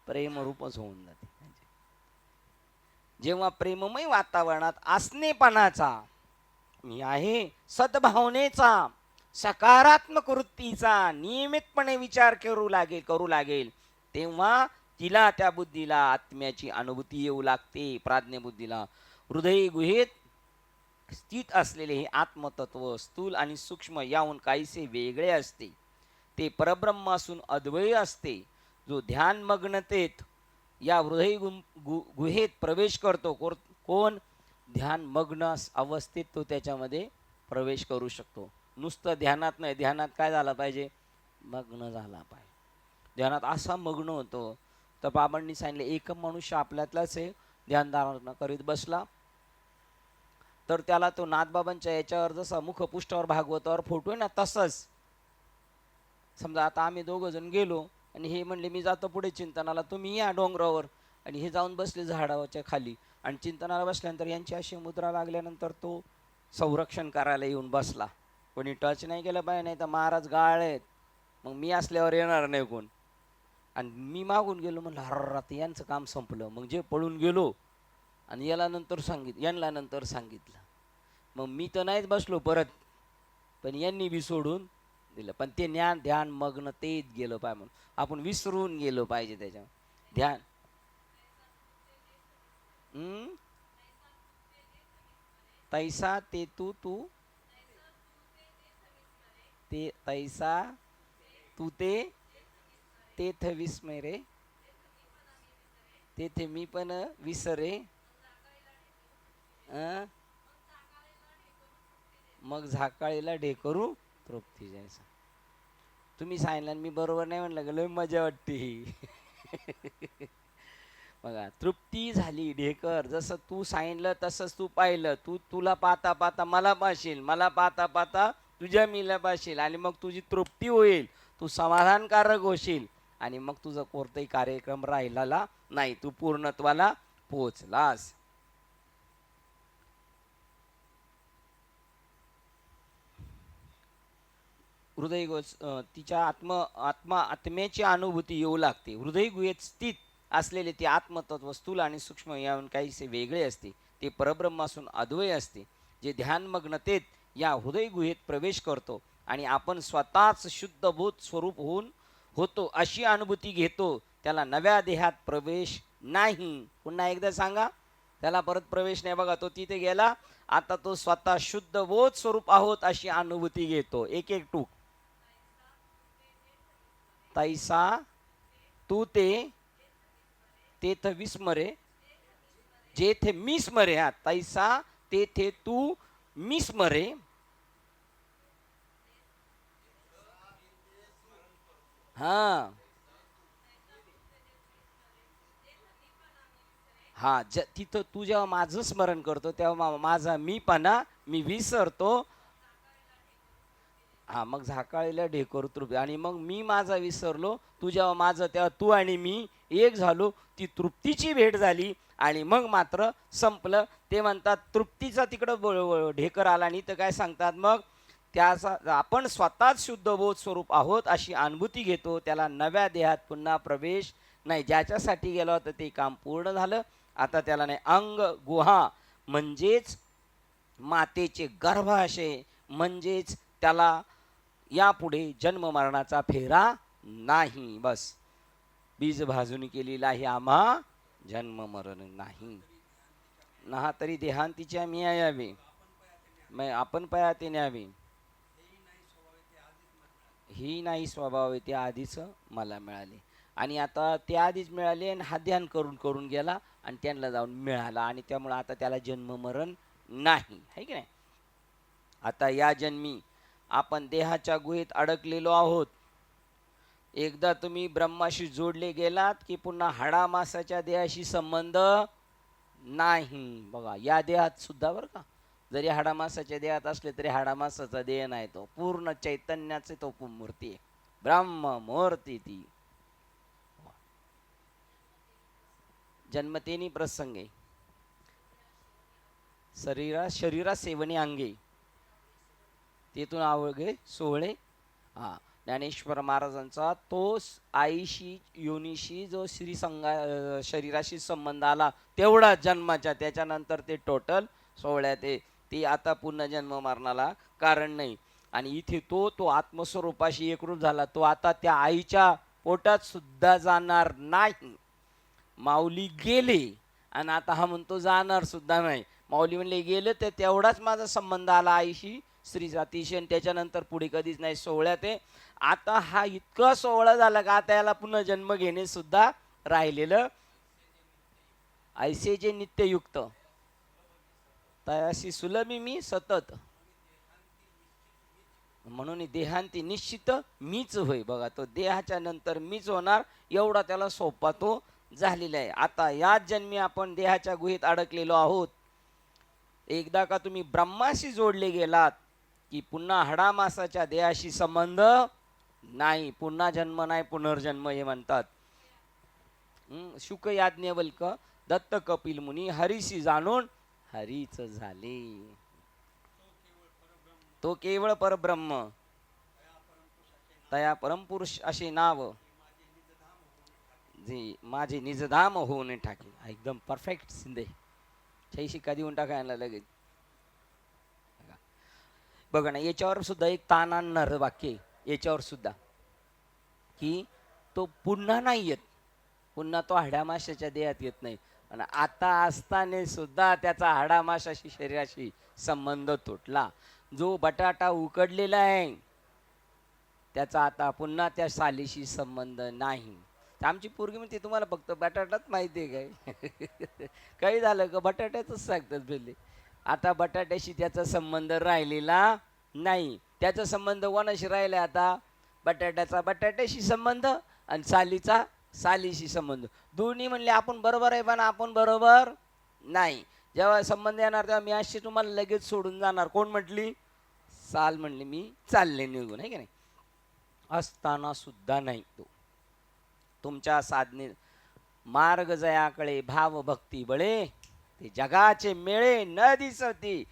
प्रेमरूपच होऊन जाते. जेव्हा प्रेममय वातावरणात असणेपणाचा, मी आहे सद्भावनेचा, सकारात्मक वृत्तीचा नियमितपणे विचार करू लागेल तेव्हा तिला, त्या बुद्धीला आत्म्याची अनुभूती येऊ लागते. प्राज्ञबुद्धीला हृदय गुहेत स्थित असलेले हे आत्मतत्व स्थूल आणि सूक्ष्म याहून काहीसे वेगळे असते. ते परब्रह्म असून अद्वय असते. जो ध्यानमग्नतेत या हृदय गुहेत प्रवेश करतो, कोण? ध्यानमग्न अवस्थेत तो त्याच्यामध्ये प्रवेश करू शकतो. नुसतं ध्यानात नाही, ध्यानात काय झाला पाहिजे? मग्न झाला पाहिजे. ध्यानात असा मग्न होतो तर बाबांनी सांगितले, एक मनुष्य आपल्यातलाच आहे, ध्यानधारणा करीत बसला तर त्याला तो नाथबाबांच्या याच्यावर जसा मुखपुष्ठावर भागवतावर फोटो आहे ना, तसंच समजा आता आम्ही दोघं जण गेलो आणि हे म्हणले मी जातो पुढे चिंतनाला, तुम्ही या डोंगरावर, आणि हे जाऊन बसले झाडाच्या खाली आणि चिंतनाला बसल्यानंतर यांची अशी मुद्रा लागल्यानंतर तो संरक्षण करायला येऊन बसला. कोणी टच नाही केलं पाहिजे, नाही तर महाराज गाळ आहेत, मग मी असल्यावर येणार नाही कोण. आणि मी मागून गेलो, म्हणलं हर आता यांचं काम संपलं. मग जे पळून गेलो आणि यांना नंतर सांगितलं. मग मी तर नाहीच बसलो परत, पण यांनी बी सोडून दिलं. पण ते ध्यान मग्न तेच गेलं पाहिजे, म्हणून आपण विसरून गेलो पाहिजे त्याच्या ध्यान. तैसा ते तू ते तैसा तू तेथ विस्मय रे, तेथे मी पण विसरे. मग झाकाळीला ढेकरू तृप्ती जैसा. तुम्ही सांगितलं मी बरोबर नाही म्हणलं, गेलो मजा वाटते ही. बघा, तृप्ती झाली ढेकर. जसं तू सांगितलं तसंच तू पाहिलं. तुला पाहता पाहता मला पाशील, मला पाहता पाहता तुझ्या मीला पाशील, आणि मग तुझी तृप्ती होईल, तू समाधानकारक होशील, आणि मग तुझा कोणताही कार्यक्रम राहिलेला नाही, तू पूर्णत्वाला पोहोचलास. हृदय तिच्या आत्म्याची अनुभूती येऊ लागते. हृदय गुहेत स्थित असलेले ते आत्मतत्व स्थूल आणि सूक्ष्म याहून काहीसे वेगळे असते. ते परब्रह्म असून अद्वय असते. जे ध्यानमग्नतेत या हृदय गुहेत प्रवेश करतो आणि आपण स्वतःच शुद्धभूत स्वरूप होतो अशी अनुभूती घेतो, त्याला नव्या देहात प्रवेश नाही. पुन्हा एकदा सांगा, त्याला परत प्रवेश नाही. बघा, तो तिथे गेला, आता तो स्वतः शुद्धबोध स्वरूप आहोत अशी अनुभूती घेतो. एक एक टूक. तैसा तू तेथ विस्मरे, जेथे मी स्मरे. हा, तैसा तेथे तू मी स्मरे. हा हा, तिथं तू जेव्हा माझं स्मरण करतो तेव्हा माझा मीपणा मी विसरतो. हा, मग झाकाळीला ढेकर तृप्ती. आणि मग मी माझा विसरलो, तू जेव्हा माझं, तेव्हा तू आणि मी एक झालो, ती तृप्तीची भेट झाली, आणि मग मात्र संपलं. ते म्हणतात तृप्तीचा तिकडं ढेकर आला नाही तर काय सांगतात मग, त्याचा आपण स्वतःच शुद्धबोध स्वरूप आहोत अशी अनुभूती घेतो, त्याला नव्या देहात पुन्हा प्रवेश नाही. ज्याच्यासाठी गेलं होतं ते काम पूर्ण झालं. आता त्याला नाही. अंग गुहा म्हणजेच मातेचे गर्भाशय, म्हणजेच त्याला यापुढे जन्म मरणाचा फेरा नाही. बस, बीज भाजून केलेला आहे आम्हा जन्म मरण नाही. नहा तरी देहांतीच्या मी यावे, आपण पयाते न्यावे, ही नाही स्वभाव ते आधीच मला मिळाले. आणि आता ते आधीच मिळाले आणि हा ध्यान करून करून गेला आणि त्यांना जाऊन मिळाला, आणि त्यामुळे आता त्याला जन्म मरण नाही, है की नाही. आता या जन्मी आपण देहाच्या गुहेत अडकलेलो आहोत. एकदा तुम्ही ब्रह्माशी जोडले गेलात की पुन्हा हाडामासाच्या देहाशी संबंध नाही. बघा, या देहात सुद्धा बरं का, जरी हाडामासाच्या देहात असले तरी हाडामासाचा देह नाही, तो पूर्ण चैतन्याचे तो मूर्ती आहे, ब्रह्म मूर्ती. ती जन्मतेनी प्रसंगे शरीरा सेवने अंगे तिथून अवघे 16. हा, ज्ञानेश्वर महाराजांचा तो आईशी योनीशी जो शरीराशी संबंध आला तेवढा जन्माच्या, त्याच्यानंतर ते टोटल 16 ते आता पुन्हा जन्म मरणाला कारण नाही. आणि इथे तो तो आत्मस्वरूपाशी एकरूप झाला, तो आता त्या आईच्या पोटात सुद्धा जाणार नाही. माऊली गेले आणि आता हा म्हणतो जाणार सुद्धा नाही. माऊली म्हणले गेलं तर तेवढाच माझा संबंध आला आईशी श्री अतिशय, त्याच्यानंतर पुढे कधीच नाही. 16 ते आता हा इतका 16 झाला का आता याला पुन्हा जन्म घेणे सुद्धा राहिलेलं. ऐसे जे नित्ययुक्त तयाशी सुलभी मी सतत, म्हणून देहांती निश्चित मीच होय. बघा, तो देहाच्या नंतर मीच होणार एवढा त्याला सोपा तो झालेला आहे. आता याच जन्मी आपण देहाच्या गुहेत अडकलेलो आहोत. एकदा का तुम्ही ब्रह्माशी जोडले गेलात की पुन्हा हाडामासाच्या देहाशी संबंध नाही, पुन्हा जन्म नाही, पुनर्जन्म हे म्हणतात. शुक याज्ञवल्क दत्त कपिल मुनी हरीशी जाणून हरीच झाले. तो केवळ परब्रह्म तया परमपुरुष असे नाव जे माझे निजधाम होऊन टाके. एकदम परफेक्ट सिंधे छई शिक्का देऊन टाकायला लगेच. बघा ना, याच्यावर सुद्धा एक ताण आणणार वाक्य याच्यावर सुद्धा, की तो पुन्हा नाही येत, पुन्हा तो हाडामाशाच्या देहात येत नाही. आणि आता असताना सुद्धा त्याचा हाडामाशाशी शरीराशी संबंध तुटला. जो बटाटा उकडलेला आहे त्याचा आता पुन्हा त्या सालीशी संबंध नाही. आमची पोरगी म्हणते तुम्हाला फक्त बटाटाच माहिती आहे काय? काही झालं का बटाट्याच सांगतात पहिले. आता बटाट्याशी त्याचा संबंध राहिलेला नाही. त्याचा संबंध कोणाशी राहिला आता? बटाट्याचा बटाट्याशी संबंध आणि सालीचा सालीशी संबंध. दोन्ही म्हणले आपण बरोबर आहे पण आपण बरोबर नाही. जेव्हा संबंध येणार तेव्हा मी अशी तुम्हाला लगेच सोडून जाणार. कोण म्हटली? साल म्हणले मी चालले निघून, आहे की नाही. असताना सुद्धा नाही. तो तुमच्या साधने मार्ग जयाकडे भाव भक्ती बळे, ते जगाचे मेळे न दिसती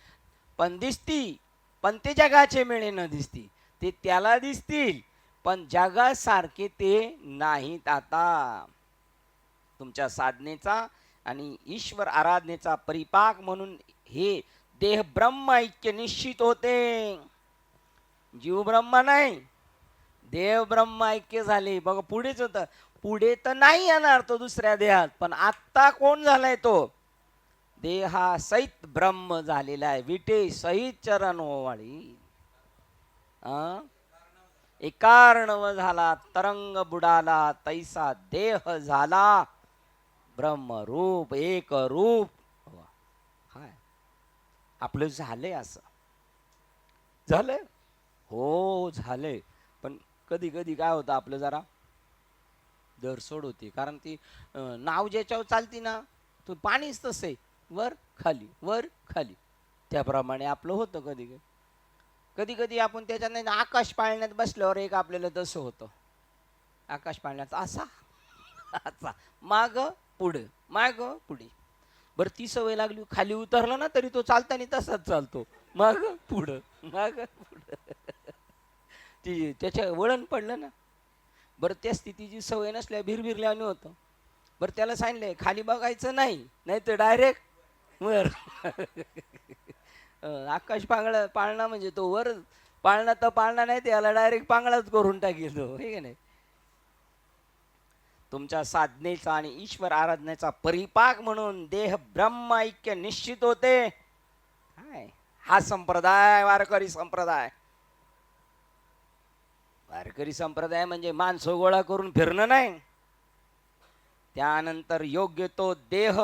पण दिसती, पण ते जगाचे मेळे न दिसती. ते त्याला दिसतील पण जगासारखे ते नाहीत. आता तुमच्या साधनेचा आणि ईश्वर आराधनेचा परिपाक म्हणून हे देह ब्रह्म ऐक्य निश्चित होते. जीव ब्रह्म नाही, देव ब्रह्म ऐक्य झाले. बघा पुढेच होतं, पुढे तर नाही येणार तो दुसऱ्या देहात, पण आत्ता कोण झालाय? तो देहा सहित ब्रह्म झालेला आहे. विटे सहित चरण ओवाळी. एकार्णव झाला तरंग बुडाला, तैसा देह झाला ब्रह्मरूप एक रूप. हाय, आपलं झालंय. असं झालंय, हो झालंय. पण कधी कधी काय होतं आपलं जरा धरसोड होती. कारण ती नाव ज्याच्यावर चालती ना, तो पाणीच तसं आहे, वर खाली वर खाली. त्याप्रमाणे आपलं होतं. कधी कधी कधी आपण त्याच्यात आकाश पाळण्यात बसल्यावर एक आपल्याला तसं होतं. आकाश पाळण्यात असा असा माग पुढे माग पुढे. बरं ती सवय लागली, खाली उतरला ना तरी तो चालताना तसाच चालतो, माग पुढं माग पुढं. ती त्याच्या वळण पडलं ना. बरं त्या स्थितीची सवय नसल्या भिरभिरल्याने होतं. बरं त्याला सांगितलंय खाली बघायचं नाही, नाही तर डायरेक्ट वर. आकाश पाळणा म्हणजे तो वर पाळणा तर पाळणा नाही, त्याला डायरेक्ट पांगळाच करून टाकेल तो, हे नाही. तुमच्या साधनेचा आणि ईश्वर आराधनेचा परिपाक म्हणून देह ब्रह्म ऐक्य निश्चित होते. हा संप्रदाय वारकरी संप्रदाय. वारकरी संप्रदाय म्हणजे माणसं गोळा करून फिरणं नाही. त्यानंतर योग्य तो देह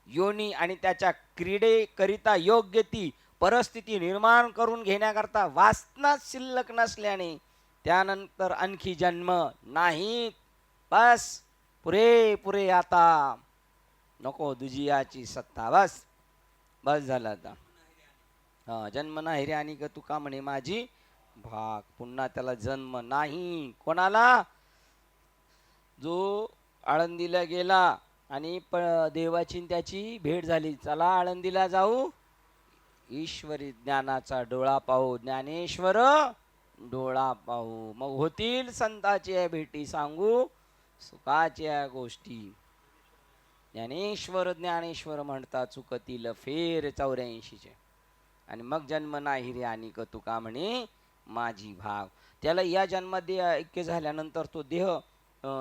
योनी आणि त्याच्या क्रीडेकरिता योग्य ती परिस्थिती निर्माण करून घेण्याकरता वासना शिल्लक नसल्याने त्यानंतर आणखी जन्म नाही. बस पुरे आता नको दुजियाची सत्ता. बस बस झालं आता. जन्म नाही रे आणि का तुका म्हणे माझी भाग. पुन्हा त्याला जन्म नाही. कोणाला? जो आळंदीला गेला आणि देवाची त्याची भेट झाली, चला आळंदीला जाऊ, ईश्वरी ज्ञानाचा डोळा पाहू, ज्ञानेश्वर डोळा पाहू, मग होतील संताच्या भेटी सांगू सुखाच्या गोष्टी. ज्ञानेश्वर ज्ञानेश्वर म्हणता चुकतील फेर 84चे. आणि मग जन्म नाही रे आणि तुका म्हणे माझी भाव. त्याला या जन्मात ऐक्य झाल्यानंतर तो देह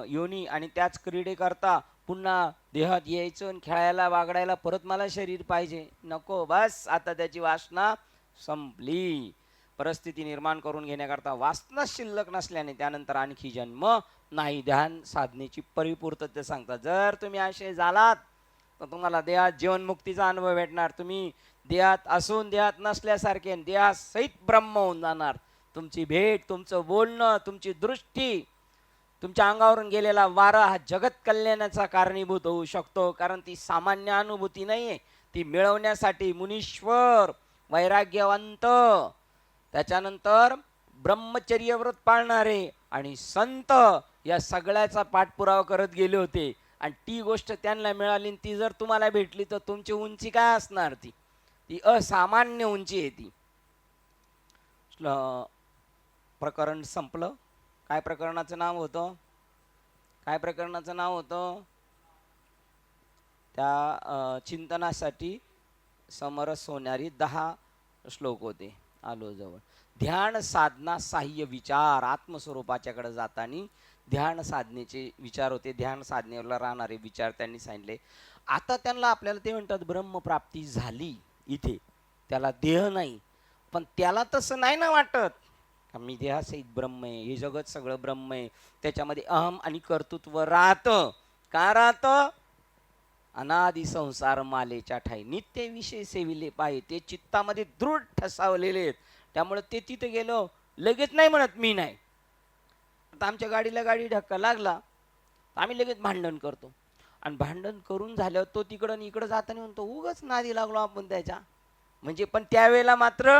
योनी आणि त्याच क्रीडे करता पुन्हा देहात यायचं आणि खेळायला वागडायला परत मला शरीर पाहिजे नको. बस आता त्याची वासना संपली. परिस्थिती निर्माण करून घेण्याकरता वासना शिल्लक नसल्याने त्यानंतर आणखी जन्म नाही. ध्यान साधनेची परिपूर्तता सांगतात. जर तुम्ही असे झालात तर तुम्हाला देहात जीवनमुक्तीचा अनुभव भेटणार. तुम्ही देहात असून देहात नसल्यासारखे देहात सहित ब्रह्म होऊन जाणार. तुमची भेट, तुमचं बोलणं, तुमची दृष्टी, तुमच्या अंगावरून गेलेला वारा हा जगत कल्याणाचा कारणीभूत होऊ शकतो. कारण ती सामान्य अनुभूती नाहीये. ती मिळवण्यासाठी मुनीश्वर, वैराग्यवंत, त्याच्यानंतर ब्रह्मचर्यव्रत पाळणारे आणि संत या सगळ्याचा पाठपुरावा करत गेले होते. आणि ती गोष्ट त्यांना मिळाली. ती जर तुम्हाला भेटली तर तुमची उंची काय असणार? ती असामान्य उंची आहे. ती प्रकरण संपलं. काय प्रकरणाचं नाव होतं? काय प्रकरणाचं नाव होतं? त्या चिंतनासाठी समरस होणारी 10 श्लोक होते. आलो जवळ. ध्यान साधना साह्य विचार. आत्मस्वरूपाच्याकडे जाताना ध्यान साधनेचे विचार होते. ध्यान साधनेला राहणारे विचार त्यांनी सांगितले. आता त्यांना आपल्याला ते म्हणतात ब्रह्मप्राप्ती झाली. इथे त्याला देह नाही, पण त्याला तसं नाही ना वाटत. मी देहासहित ब्रह्म आहे, हे जगत सगळं ब्रह्म आहे. त्याच्यामध्ये अहम आणि कर्तृत्व राहतं. का राहतं? अनादि संसार मालेच्या ठाई नित्य विषय सेविले पाहिजे. ते चित्तामध्ये दृढ ठसावलेले आहेत. त्यामुळे ते तिथे गेलो लगेच नाही म्हणत मी नाही. आता आमच्या गाडीला गाडी धक्का लागला आम्ही लगेच भांडण करतो. आणि भांडण करून झाल्यावर तो तिकडं इकडं जाताना म्हणतो उगाच नादी लागलो आपण त्याच्या. म्हणजे पण त्यावेळेला मात्र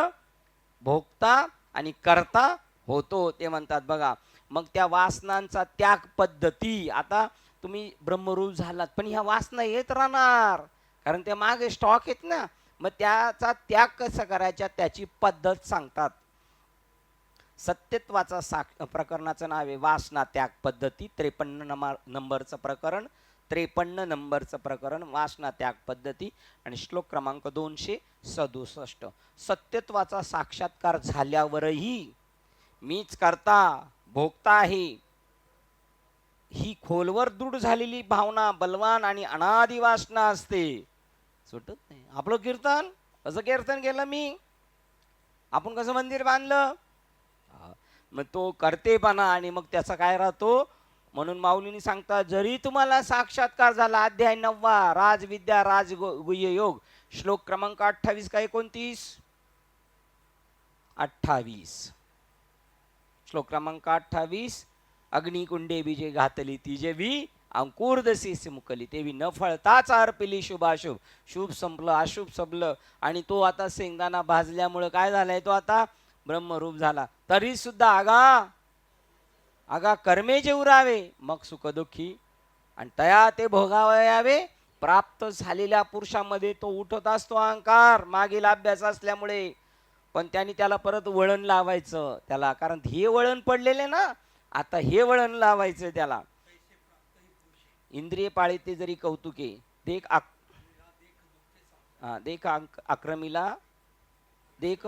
भोगता आणि करता होतो. ते म्हणतात बघा. मग त्या वासनांचा त्याग पद्धती. आता तुम्ही ब्रह्मरूप झालात पण ह्या वासना येत राहणार, कारण त्या मागे स्टॉक आहेत ना. मग त्याचा त्याग कसा करायचा त्याची पद्धत सांगतात. सत्यत्वाचा प्रकरणाचं नाव आहे वासना त्याग पद्धती. 53 नंबरचं प्रकरण. 53 नंबरचं प्रकरण वासना त्याग पद्धती. आणि श्लोक क्रमांक 267. सत्यत्वाचा साक्षात्कार झाल्यावरही मीच करता भोगता आहे ही खोलवर दृढ झालेली भावना बलवान आणि अनादि वासना असते. सुटत नाही. आपलं कीर्तन कसं कीर्तन केलं मी, आपण कसं मंदिर बांधलं, मग तो करतेपणा आणि मग त्याचा काय राहतो. म्हणून माऊलींनी सांगतात जरी तुम्हाला साक्षात्कार झाला. अध्याय 9 राजविद्या राजगुह्य योग श्लोक क्रमांक 28 का 29? 28. श्लोक क्रमांक 28. अग्निकुंडे बीजे घातली ती जेवी अंकुर दसीस मुकली तेवी न फळताच अर्पिली शुभाशुभ. शुभ संपलं अशुभ संपलं आणि तो आता शेंगदाणा भाजल्यामुळे काय झालाय तो आता ब्रह्मरूप झाला. तरी सुद्धा आगा कर्मे जे उरावे मग सुखदुःखी आणि तया ते भोगावयावे. प्राप्त झालेल्या पुरुषामध्ये तो उठत असतो अहंकार मागील अभ्यास असल्यामुळे. पण त्यांनी त्याला परत वळण लावायचं त्याला, कारण हे वळण पडलेले ना, आता हे वळण लावायचं त्याला. इंद्रिय पाळीते जरी कौतुके देख देख आक्रमीला देख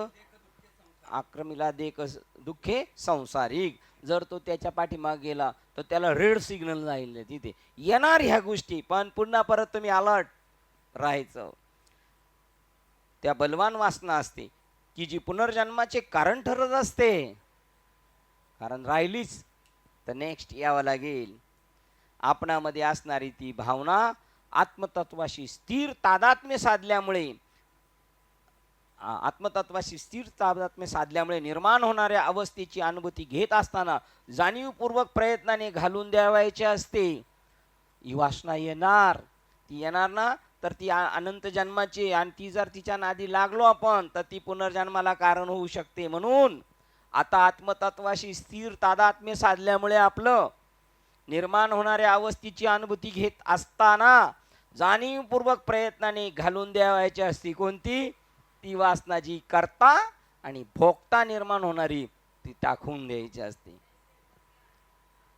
आक्रमीला देख दुःखे संसारिक. जर तो त्याच्या पाठीमाग गेला तर त्याला रेड सिग्नल जाईल तिथे येणार ह्या गोष्टी. पण पुन्हा परत तुम्ही अलर्ट राहायचं. त्या बलवान वासना असते की जी पुनर्जन्माचे कारण ठरत असते. कारण राहिलीच तर नेक्स्ट यावं लागेल. आपणामध्ये असणारी ती भावना आत्मतत्वाशी स्थिर तादात्म्य साधल्यामुळे निर्माण होणाऱ्या अवस्थेची अनुभूती घेत असताना जाणीवपूर्वक प्रयत्नाने घालून द्यावायची असते. ही वासना येणार. ती येणार ना तर ती अनंत जन्माची. आणि ती जर तिच्या नादी लागलो आपण तर ती पुनर्जन्माला कारण होऊ शकते. म्हणून आता आत्मतत्वाशी स्थिर तादात्म्य साधल्यामुळे आपलं निर्माण होणाऱ्या अवस्थेची अनुभूती घेत असताना जाणीवपूर्वक प्रयत्नाने घालून द्यावायची असती. कोणती? ती वासना जी करता आणि भोगता निर्माण होणारी ती टाकून द्यायची असते.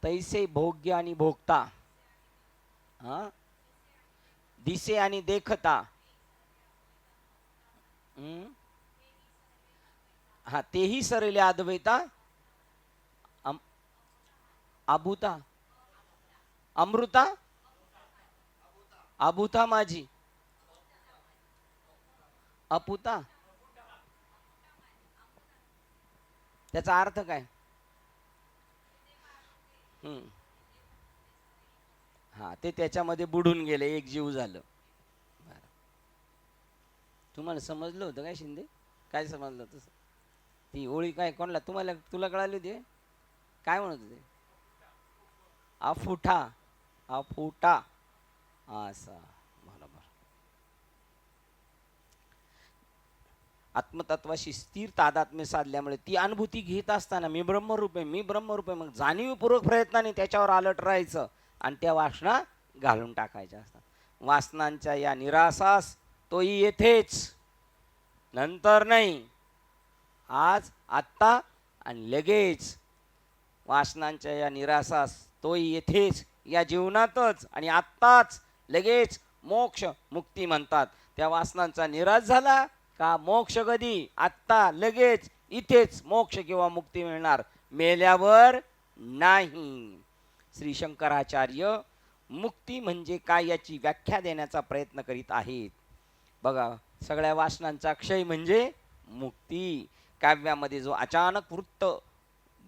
तैसे भोग्य आणि भोगता, हा, दिसे आणि देखता, हा, तेही सरले अद्वैता, अभूता, अमृता, अभूता माझी, अपुता, त्याचा अर्थ काय? हम्म, हा, ते त्याच्यामध्ये बुडून गेले, एक जीव झालं. तुम्हाला समजलं होतं काय शिंदे? काय समजलं तसं? ती ओळी काय कोणला तुम्हाला, तुला कळाली होती काय म्हणत होते? अफुटा, अफुटा, असा, बरोबर. आत्मतत्वाशी स्थिर तादात्म्य साधल्यामुळे ती अनुभूती घेत असताना मी ब्रह्मरूप आहे, मी ब्रह्मरूप आहे, मग जाणीवपूर्वक प्रयत्नाने त्याच्यावर अलर्ट राहायचं आणि त्या वासना घालून टाकायच्या असतात. वासनांच्या या निरासास तोही येथेच, नंतर नाही, आज, आत्ता आणि लगेच. वासनांच्या या निरासास तोही येथेच, या जीवनातच आणि आत्ताच, लगेच मोक्ष मुक्ती म्हणतात. त्या वासनांचा निराश झाला का मोक्ष कधी? आत्ता, लगेच, इथेच मोक्ष किंवा मुक्ती मिळणार, मेल्यावर नाही. श्री शंकराचार्य मुक्ती म्हणजे काय याची व्याख्या देण्याचा प्रयत्न करीत आहेत. बघा, सगळ्या वासनांचा क्षय म्हणजे मुक्ती. काव्यामध्ये जो अचानक वृत्त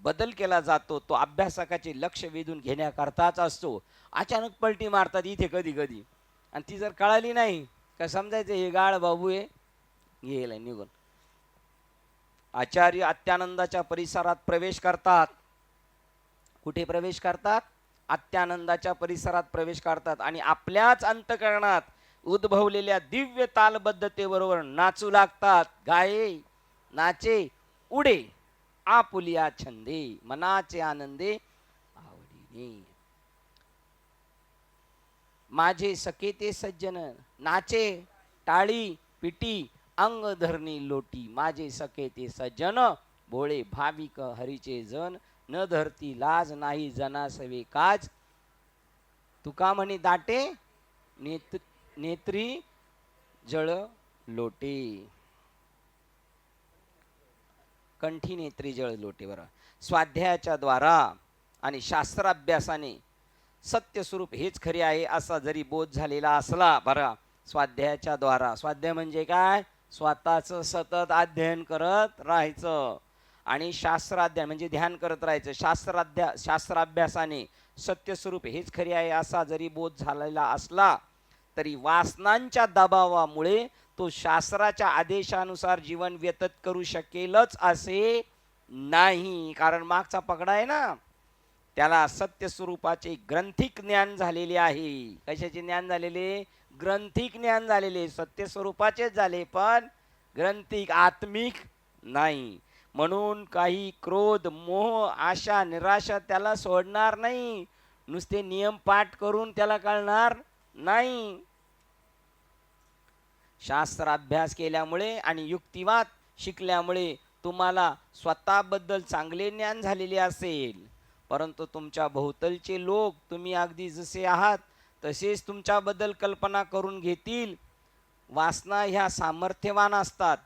बदल केला जातो तो अभ्यासकाचे लक्ष वेधून घेण्याकरताच असतो. अचानक पलटी मारतात इथे कधी कधी, आणि ती जर कळाली नाही का समजायचं हे गाळ बाबू आहे, गेलाय निघून. आचार्य अत्यानंदाच्या परिसरात प्रवेश करतात. कुठे प्रवेश करतात? अत्यानंदाच्या परिसरात प्रवेश करतात आणि आपल्याच अंतःकरणात उद्भवलेल्या दिव्य तालबद्धतेबरोबर नाचू लागतात. गाये, नाचे, उडे, आपुलिया छंदे, मनाचे आनंदे आवडीने. माझे सखे ते सज्जन, नाचे, टाळी, पिटी, अंग धरणी लोटी. माझे सखे ते सज्जन, भोळे भाविक हरीचे जन, न धरती लाज नाही जनासवे काज. तुका म्हणे दाटे, नेत्री जळ लोटे, कंठी नेत्री जळ लोटे. बरं, स्वाध्यायाच्या द्वारा आणि शास्त्राभ्यासाने सत्य स्वरूप हेच खरे आहे असा जरी बोध झालेला असला, बरं, स्वाध्यायाच्या द्वारा, स्वाध्याय म्हणजे काय? स्वतःचं सतत अध्ययन करत राहायचं, आणि शास्त्राध्ययन म्हणजे ध्यान करत राहायचं. शास्त्राभ्यासाने सत्यस्वरूप हेच खरे आहे असा जरी बोध झालेला असला तरी वासनांच्या दबावामुळे तो शास्त्राच्या आदेशानुसार जीवन व्यतीत करू शकेलच असे नाही. कारण मागचा पकडा आहे ना, त्याला सत्यस्वरूपाचे ग्रंथिक ज्ञान झालेले आहे. कशाचे ज्ञान झालेले? ग्रंथिक ज्ञान झालेले. सत्यस्वरूपाचेच झाले पण ग्रंथिक, आत्मिक नाही. म्हणून काही क्रोध, मोह, आशा, निराशा त्याला सोडणार नाही. नुसते नियम पाठ करून त्याला कळणार नाही. शास्त्राभ्यास केल्यामुळे आणि युक्तिवाद शिकल्यामुळे तुम्हाला स्वतःबद्दल चांगले ज्ञान झालेले असेल, परंतु तुमच्या भोवतालचे लोक तुम्ही अगदी जसे आहात तसेच तुमच्याबद्दल कल्पना करून घेतील. वासना ह्या सामर्थ्यवान असतात.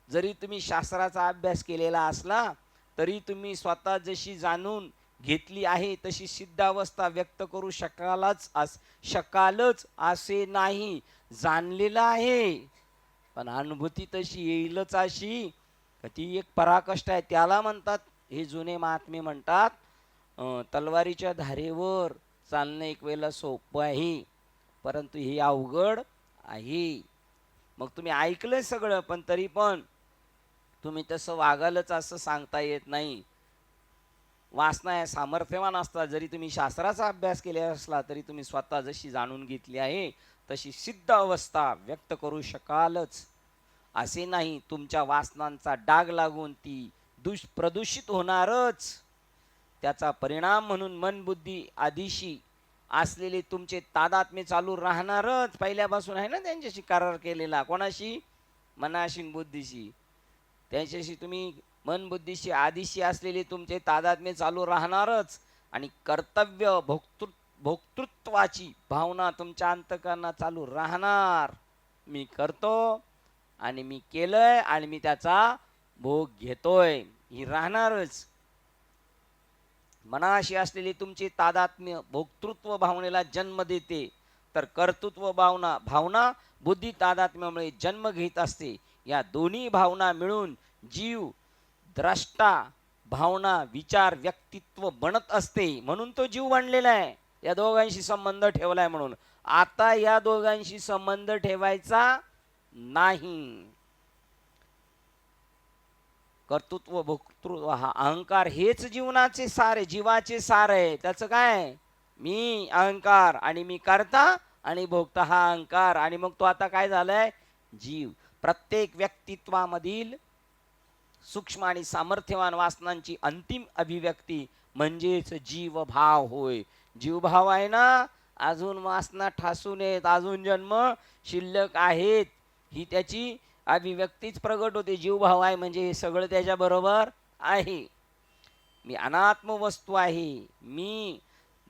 जरी तुम्ही शास्त्राचा अभ्यास केलेला असला तरी तुम्ही स्वतः जशी जाणून घेतली आहे तशी सिद्धावस्था व्यक्त करू शकालच असे नाही. जाणलेलं आहे पण अनुभूती तशी येईलच अशी, ती एक पराकष्ट आहे. त्याला म्हणतात, हे जुने महात्मे म्हणतात, तलवारीच्या धारेवर चालणं एक वेळेला सोपं आहे परंतु हे अवघड आहे. मग तुम्ही ऐकलंय सगळं पण तरी पण तुम्ही तसं वागालच असं सांगता येत नाही. वासना या सामर्थ्यवान असतात. जरी तुम्ही शास्त्राचा अभ्यास केला असला तरी तुम्ही स्वतः जशी जाणून घेतली आहे तशी सिद्ध अवस्था व्यक्त करू शकालच असे नाही. तुमच्या वासनांचा डाग लागून ती प्रदूषित होणारच. त्याचा परिणाम म्हणून मन, बुद्धी आदिशी असलेले तुमचे तादात्म्य चालू राहणारच. पहिल्यापासून आहे ना त्यांच्याशी करार केलेला. कोणाशी? मनाशी आणि बुद्धीशी. त्याच्याशी तुम्ही मन बुद्धीशी आदिशी असलेले तुमचे तादात्म्य चालू राहणारच. आणि कर्तव्य भोक्तृत्वाची भावना तुमच्या अंतःकरणात चालू राहणार. मी करतो आणि मी केलंय आणि मी त्याचा भोग घेतोय ही राहणारच. मनाशी असलेली तुमची तादात्म्य भोक्तृत्व भावनेला जन्म देते, तर कर्तृत्व भावना बुद्धी तादात्म्यामुळे जन्म घेत असते. या दोन्ही भावना मिळून जीव द्रष्टा भावना विचार व्यक्तित्व बनत असते. म्हणून तो जीव बनलेला आहे, या दोघांशी संबंध ठेवलाय. म्हणून आता या दोघांशी संबंध ठेवायचा नाही. कर्तृत्व भोक्तृत्व हा अहंकार हेच जीवनाचे सार आहे, जीवाचे सार आहे. त्याचं काय, मी अहंकार आणि मी करता आणि भोगता हा अहंकार. आणि मग तो आता काय झालाय, जीव. प्रत्येक व्यक्तित्वामधील सूक्ष्म आणि सामर्थ्यवान वासनांची अंतिम अभिव्यक्ती म्हणजेच जीवभाव होय. जीवभाव आहे ना, अजून वासना ठासून आहेत, अजून जन्म शिल्लक आहेत, ही त्याची अभिव्यक्तीच प्रगट होते. जीवभाव आहे म्हणजे हे सगळं त्याच्याबरोबर आहे. मी अनात्म वस्तू आहे, मी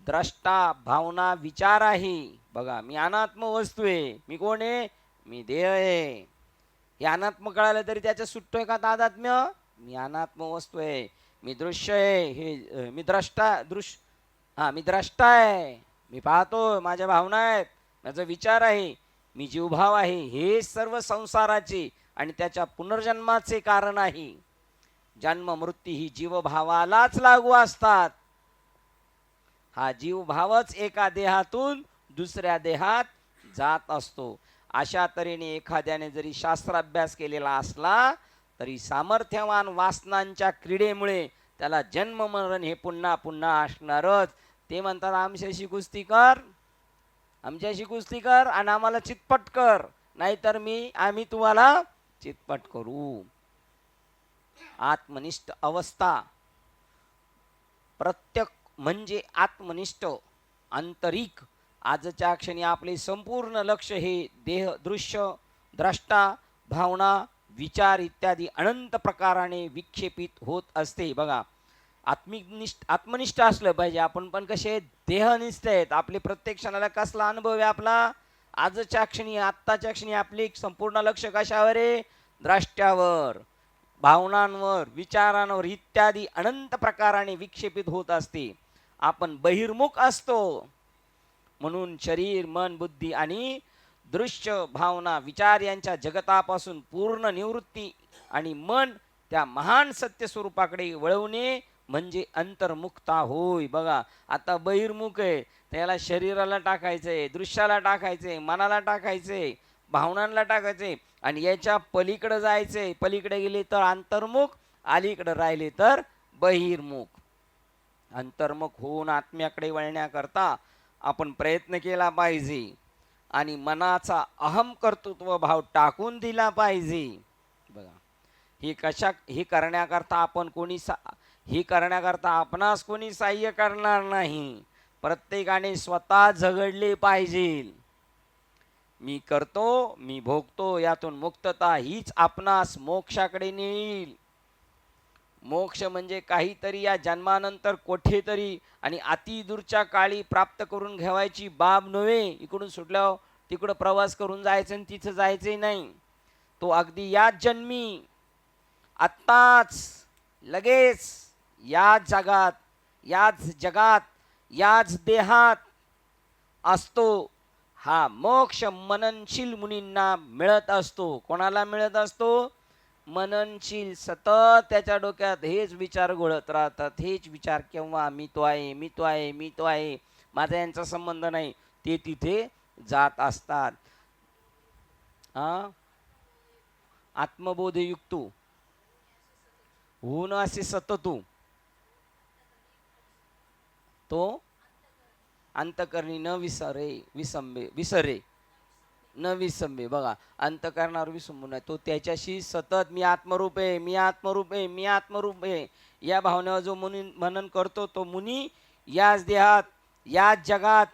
द्रष्टा भावना विचार आहे. बघा, मी अनात्म वस्तू आहे. मी कोण आहे, मी देह आहे. हे अनात्म कळालं तरी त्याचं सुटतोय का तादात्म्य. मी अनात्म वस्तू आहे, मी दृश्य आहे, हे मी मी द्रष्टा आहे, मी पाहतो, माझ्या भावना आहेत, माझा विचार आहे, मी जीवभाव आहे. हे सर्व संसाराचे आणि त्याच्या पुनर्जन्माचे कारण आहे. जन्म मृत्यू ही जीवभावालाच लागू असतात. हा जीवभावच एका देहातून दुसऱ्या देहात जात असतो. अशा तऱ्हेने एखाद्याने जरी शास्त्राभ्यास केलेला असला तरी सामर्थ्यवान वासनांच्या क्रीडेमुळे त्याला जन्म मरण हे पुन्हा पुन्हा असणारच. ते म्हणतात आमच्याशी कुस्ती कर, आमच्याशी कुस्ती कर आणि आम्हाला चितपट कर, नाहीतर आम्ही तुम्हाला चितपट करू. आत्मनिष्ठ अवस्था प्रत्येक म्हणजे आत्मनिष्ठ आंतरिक. आजच्या क्षणी आपले संपूर्ण लक्ष हे देह दृश्य द्रष्टा भावना विचार इत्यादी अनंत प्रकाराने विक्षेपित होत असते. बघा, आत्मनिष्ठ असलं पाहिजे आपण, पण कसे देहनिष्ठ आहेत. आपले प्रत्येक क्षणाला कसला अनुभव आहे आपला, आजच्या क्षणी आत्ताच्या क्षणी आपले संपूर्ण लक्ष कशावर आहे, द्रष्ट्यावर भावनांवर विचारांवर इत्यादी अनंत प्रकाराने विक्षेपित होत असते. आपण बहिर्मुख असतो. म्हणून शरीर मन बुद्धी आणि दृश्य भावना विचार यांच्या जगतापासून पूर्ण निवृत्ती आणि मन त्या महान सत्य स्वरूपाकडे वळवणे म्हणजे अंतर्मुक्ता होय. बघा, आता बहिर्मुख आहे, त्याला शरीराला टाकायचंय, दृश्याला टाकायचंय, मनाला टाकायचंय, भावनांना टाकायचंय आणि याच्या पलीकडे जायचंय. पलीकडे गेले तर अंतर्मुख, अलीकडे राहिले तर बहिर्मुख. अंतर्मुख होऊन आत्म्याकडे वळण्याकरता आपण प्रयत्न केला पाहिजे आणि मनाचा अहम कर्तृत्व भाव टाकून दिला पाहिजे. बघा, हे करण्याकरता आपणास कोणी सहाय्य करणार नाही. प्रत्येकाने स्वतः झगडले पाहिजे. मी करतो, मी भोगतो, यातून मुक्तता हीच आपणास मोक्षाकडे नेईल. मोक्ष म्हणजे काहीतरी या जन्मानंतर कोठेतरी आणि अति दूरच्या काळी प्राप्त करून घ्यावायची बाब नव्हे. इकडून सुटल्यावर तिकडं प्रवास करून जायचं आणि तिथं जायचंही नाही. तो अगदी याच जन्मी आत्ताच लगेच याच जगात याच देहात असतो. हा मोक्ष मननशील मुनींना मिळत असतो. कोणाला मिळत असतो, मननशील. सतत त्याच्या डोक्यात हेच विचार घोळत राहतात, हेच विचार, केव्हा मी तो आहे, मी तो आहे, मी तो आहे, माझा यांचा संबंध नाही, ते तिथे जात असतात. आत्मबोधयुक्त होऊन असे सतत तो अंतकरणी न विसरे न विसंबे. बघा, अंतकरणावर विसंबू नये. तो त्याच्याशी सतत मी आत्मरूप आहे, मी आत्मरूप आहे, मी आत्मरूप आहे या भावनेवर जो मनन करतो तो मुनी याच देहात याच जगात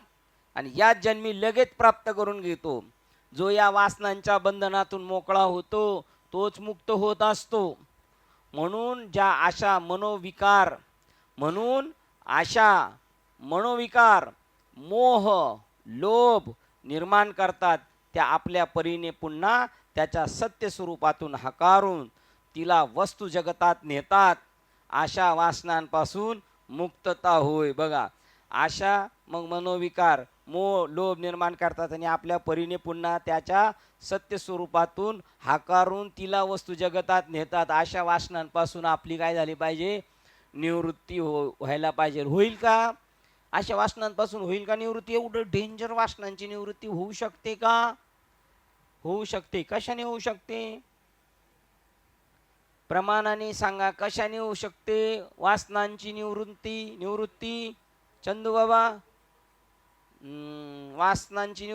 आणि याच जन्मी लगेच प्राप्त करून घेतो. जो या वासनांच्या बंधनातून मोकळा होतो तोच मुक्त होत असतो. म्हणून आशा मनोविकार मोह लोभ निर्माण करतात, त्या आपल्या परीने पुन्हा त्याच्या सत्य स्वरूपातून हकारून तिला वस्तू जगतात नेतात. आशा वासनांपासून मुक्तता होय. बघा, आशा मग मनोविकार मोह लोभ निर्माण करतात आणि आपल्या परीने पुन्हा त्याच्या सत्य स्वरूपातून हाकारून तिला वस्तू जगतात नेतात. अशा वासनांपासून आपली काय झाली पाहिजे? निवृत्ती व्हायला पाहिजे. होईल का? अशा वासनांपासून होईल का निवृत्ती? एवढं डेंजर वासनांची निवृत्ती होऊ शकते का? होऊ शकते. कशाने होऊ शकते? प्रमाणाने सांगा, कशाने होऊ शकते वासनांची निवृत्ती? चंदू बाबा, वासनांची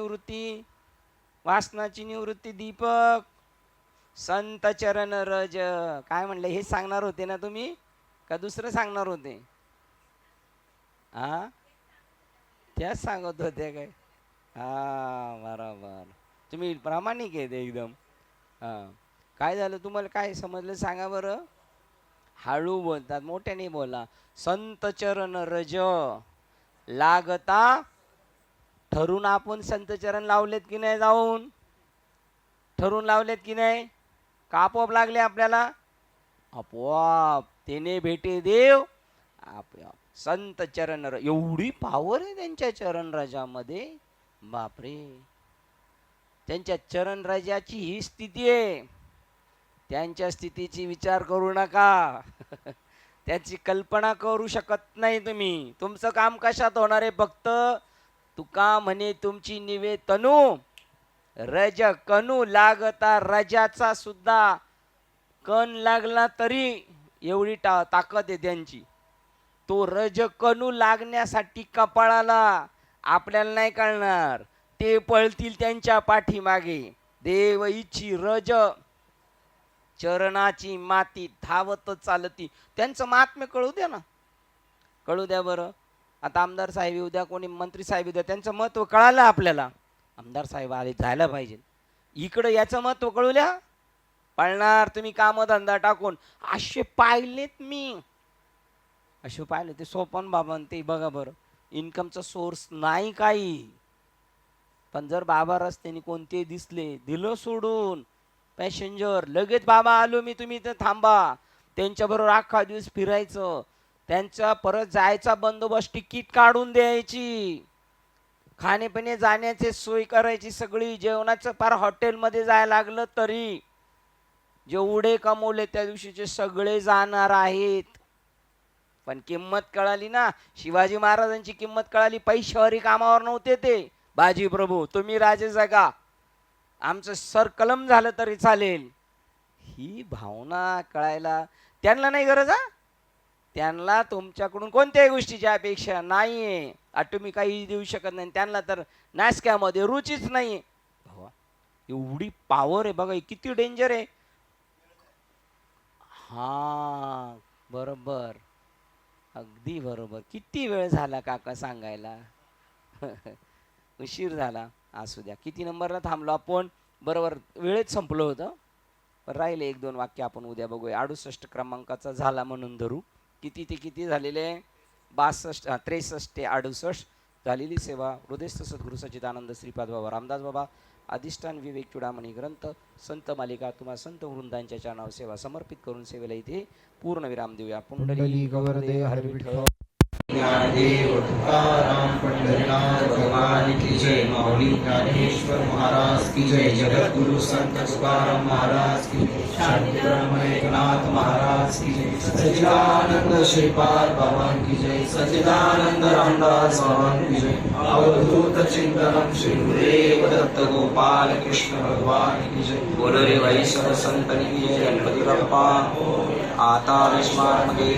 निवृत्ती दीपक, संत चरण रज. काय म्हणले? हे सांगणार होते ना तुम्ही का दुसरं सांगणार होते? त्याच सांगत होते काय? बरोबर, तुम्ही प्रामाणिक आहेत एकदम. काय झालं तुम्हाला? काय समजलं सांगा बरं. हळू बोलतात, मोठ्याने बोला. संत चरण रज लागता ठरून आपण संत चरण लावलेत की नाही? जाऊन ठरून लावलेत की नाही? का आपोआप लागले आपल्याला? आपोआप तेने भेटे देव आपोआप. संत चरण एवढी पावर आहे त्यांच्या चरण राजामध्ये. बापरे, त्यांच्या चरण राजाची ही स्थिती आहे. त्यांच्या स्थितीची विचार करू नका. त्याची कल्पना करू शकत नाही तुम्ही. तुमचं काम कशात होणार आहे? फक्त तुका म्हणे तुमची निवे तनू रज कनू लागता. रजाचा सुद्धा कण लागला तरी एवढी ताकद आहे त्यांची. तो रज कनू लागण्यासाठी कपाळाला आपल्याला नाही कळणार, ते पळतील त्यांच्या पाठीमागे. देव इच्छी रज चरणाची माती धावत चालती. त्यांचं महात्म्य कळू द्या ना, कळू द्या बरं. आता आमदार साहेब उद्या, कोणी मंत्री साहेब उद्या, त्यांचं महत्व कळालं आपल्याला. आमदार साहेब आले जायला पाहिजे इकडं, याचं महत्व कळू द्या. पळणार तुम्ही कामधंदा टाकून. असे पाहिलेत मी, असे पाहिले ते सोपन बाबा ते बघा बरं, इन्कमचा सोर्स नाही काही, पण जर बाबा रस्त्याने कोणते दिसले, दिलं सोडून पॅसेंजर, लगेच बाबा आलो मी, तुम्ही इथं थांबा. त्यांच्याबरोबर अख्खा दिवस फिरायचं, त्यांचा परत जायचा बंदोबस्त, तिकीट काढून द्यायची, खाण्यापिणे जाण्याची सोय करायची सगळी, जेवणाचं फार हॉटेलमध्ये जायला लागलं तरी. जेवढे कमवले त्या दिवशीचे सगळे जाणार आहेत. पण किंमत कळाली ना, शिवाजी महाराजांची किंमत कळाली. पैशावारी कामावर नव्हते ते. बाजी प्रभू तुम्ही राजे जगा, आमचं सर कलम झालं तरी चालेल. ही भावना कळायला त्यांना नाही गरज. त्यांना तुमच्याकडून कोणत्याही गोष्टीची अपेक्षा नाहीये. तुम्ही काही देऊ शकत नाही. त्यांना तर नाशक्यामध्ये रुचीच नाही. एवढी पावर आहे बघा, किती डेंजर आहे. बरोबर, अगदी बरोबर. किती वेळ झाला काका सांगायला? उशीर झाला. असू द्या. किती नंबरला थांबलो आपण? बरोबर वेळेत संपलं होतं, पण राहिले 1-2 वाक्य आपण उद्या बघूया. 68 क्रमांकाचा झाला म्हणून धरू. किती ते किती झालेले? 62, 63 ते 68 झालेली सेवा. हृदयस्थ सद्गुरू सच्चिदानंद श्रीपाद बाबा रामदास बाबा अधिष्ठान विवेक चुडामणी ग्रंथ संत मालिका तुम्हा संत वृंदांच्या चरणावर सेवा समर्पित करून सेवेला इथे पूर्ण विराम देऊया. पुंडली गौरदे हरी विठ्ठल. ज्ञानदेव तुकाराम पंढरीनाथ भगवान की जय. माऊली ज्ञानेश्वर महाराज की जय. जगद्गुरु संत तुकाराम महाराज की जय. शांती ब्रह्म एकनाथ महाराज की जय. सच्चिदानंद श्रीपाद भगवान की जय. सच्चिदानंद रामदास भगवान की जय. अवधूत चिंतनम श्री गुरुदेव दत्त गोपाल कृष्ण भगवान की जय. बोल रे वैष्णव संतनी की जय. गणपती बाप्पा आता विस्मार्गे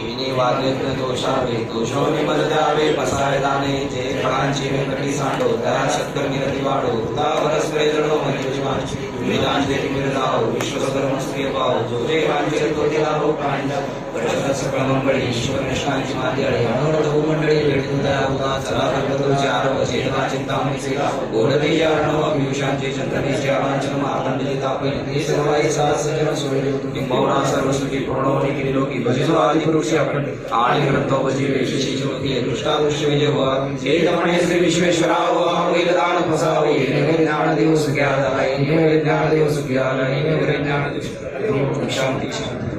विने वाद्यज्ञ दोषावे दोषोनी मद द्यावे पसारे दाणे जे फळांची वेंकटी सांडो त्या सत्कर्मी रती वाढो. उदावरस प्रेजडो म्हणजे जीवांची वेदांते मिळाव विश्वसकर्म स्त्रिय पाव जो जे रांचे तो तिला हो प्रांड परशुराम सकळ मंगळी ईश्वर निष्ठांची माध्यळे अनवरत हो मंडळी भेटुदया उदा चला कल्पतरुचे आरव चेतना चिंतामणीचे गोडते अर्णव पियुषांचे चंद्रनेचे अवांचन मार्दंडले तापले ते सर्वाई सहस्रजन सोयले निंबवना सर्वसुखी प्रणवनी केली लोकी भजतो आदि पुरुषी आपण आणि ग्रंथो भजी वेशिशी ज्योती दृष्टादृश्य विजय व्हा हे दमणे श्री विश्वेश्वरा व्हा वेददान फसावे नगर ज्ञान देव सुख्यादाय नगर ज्ञान देव सुख्यादाय नगर ज्ञान देव शांती शांती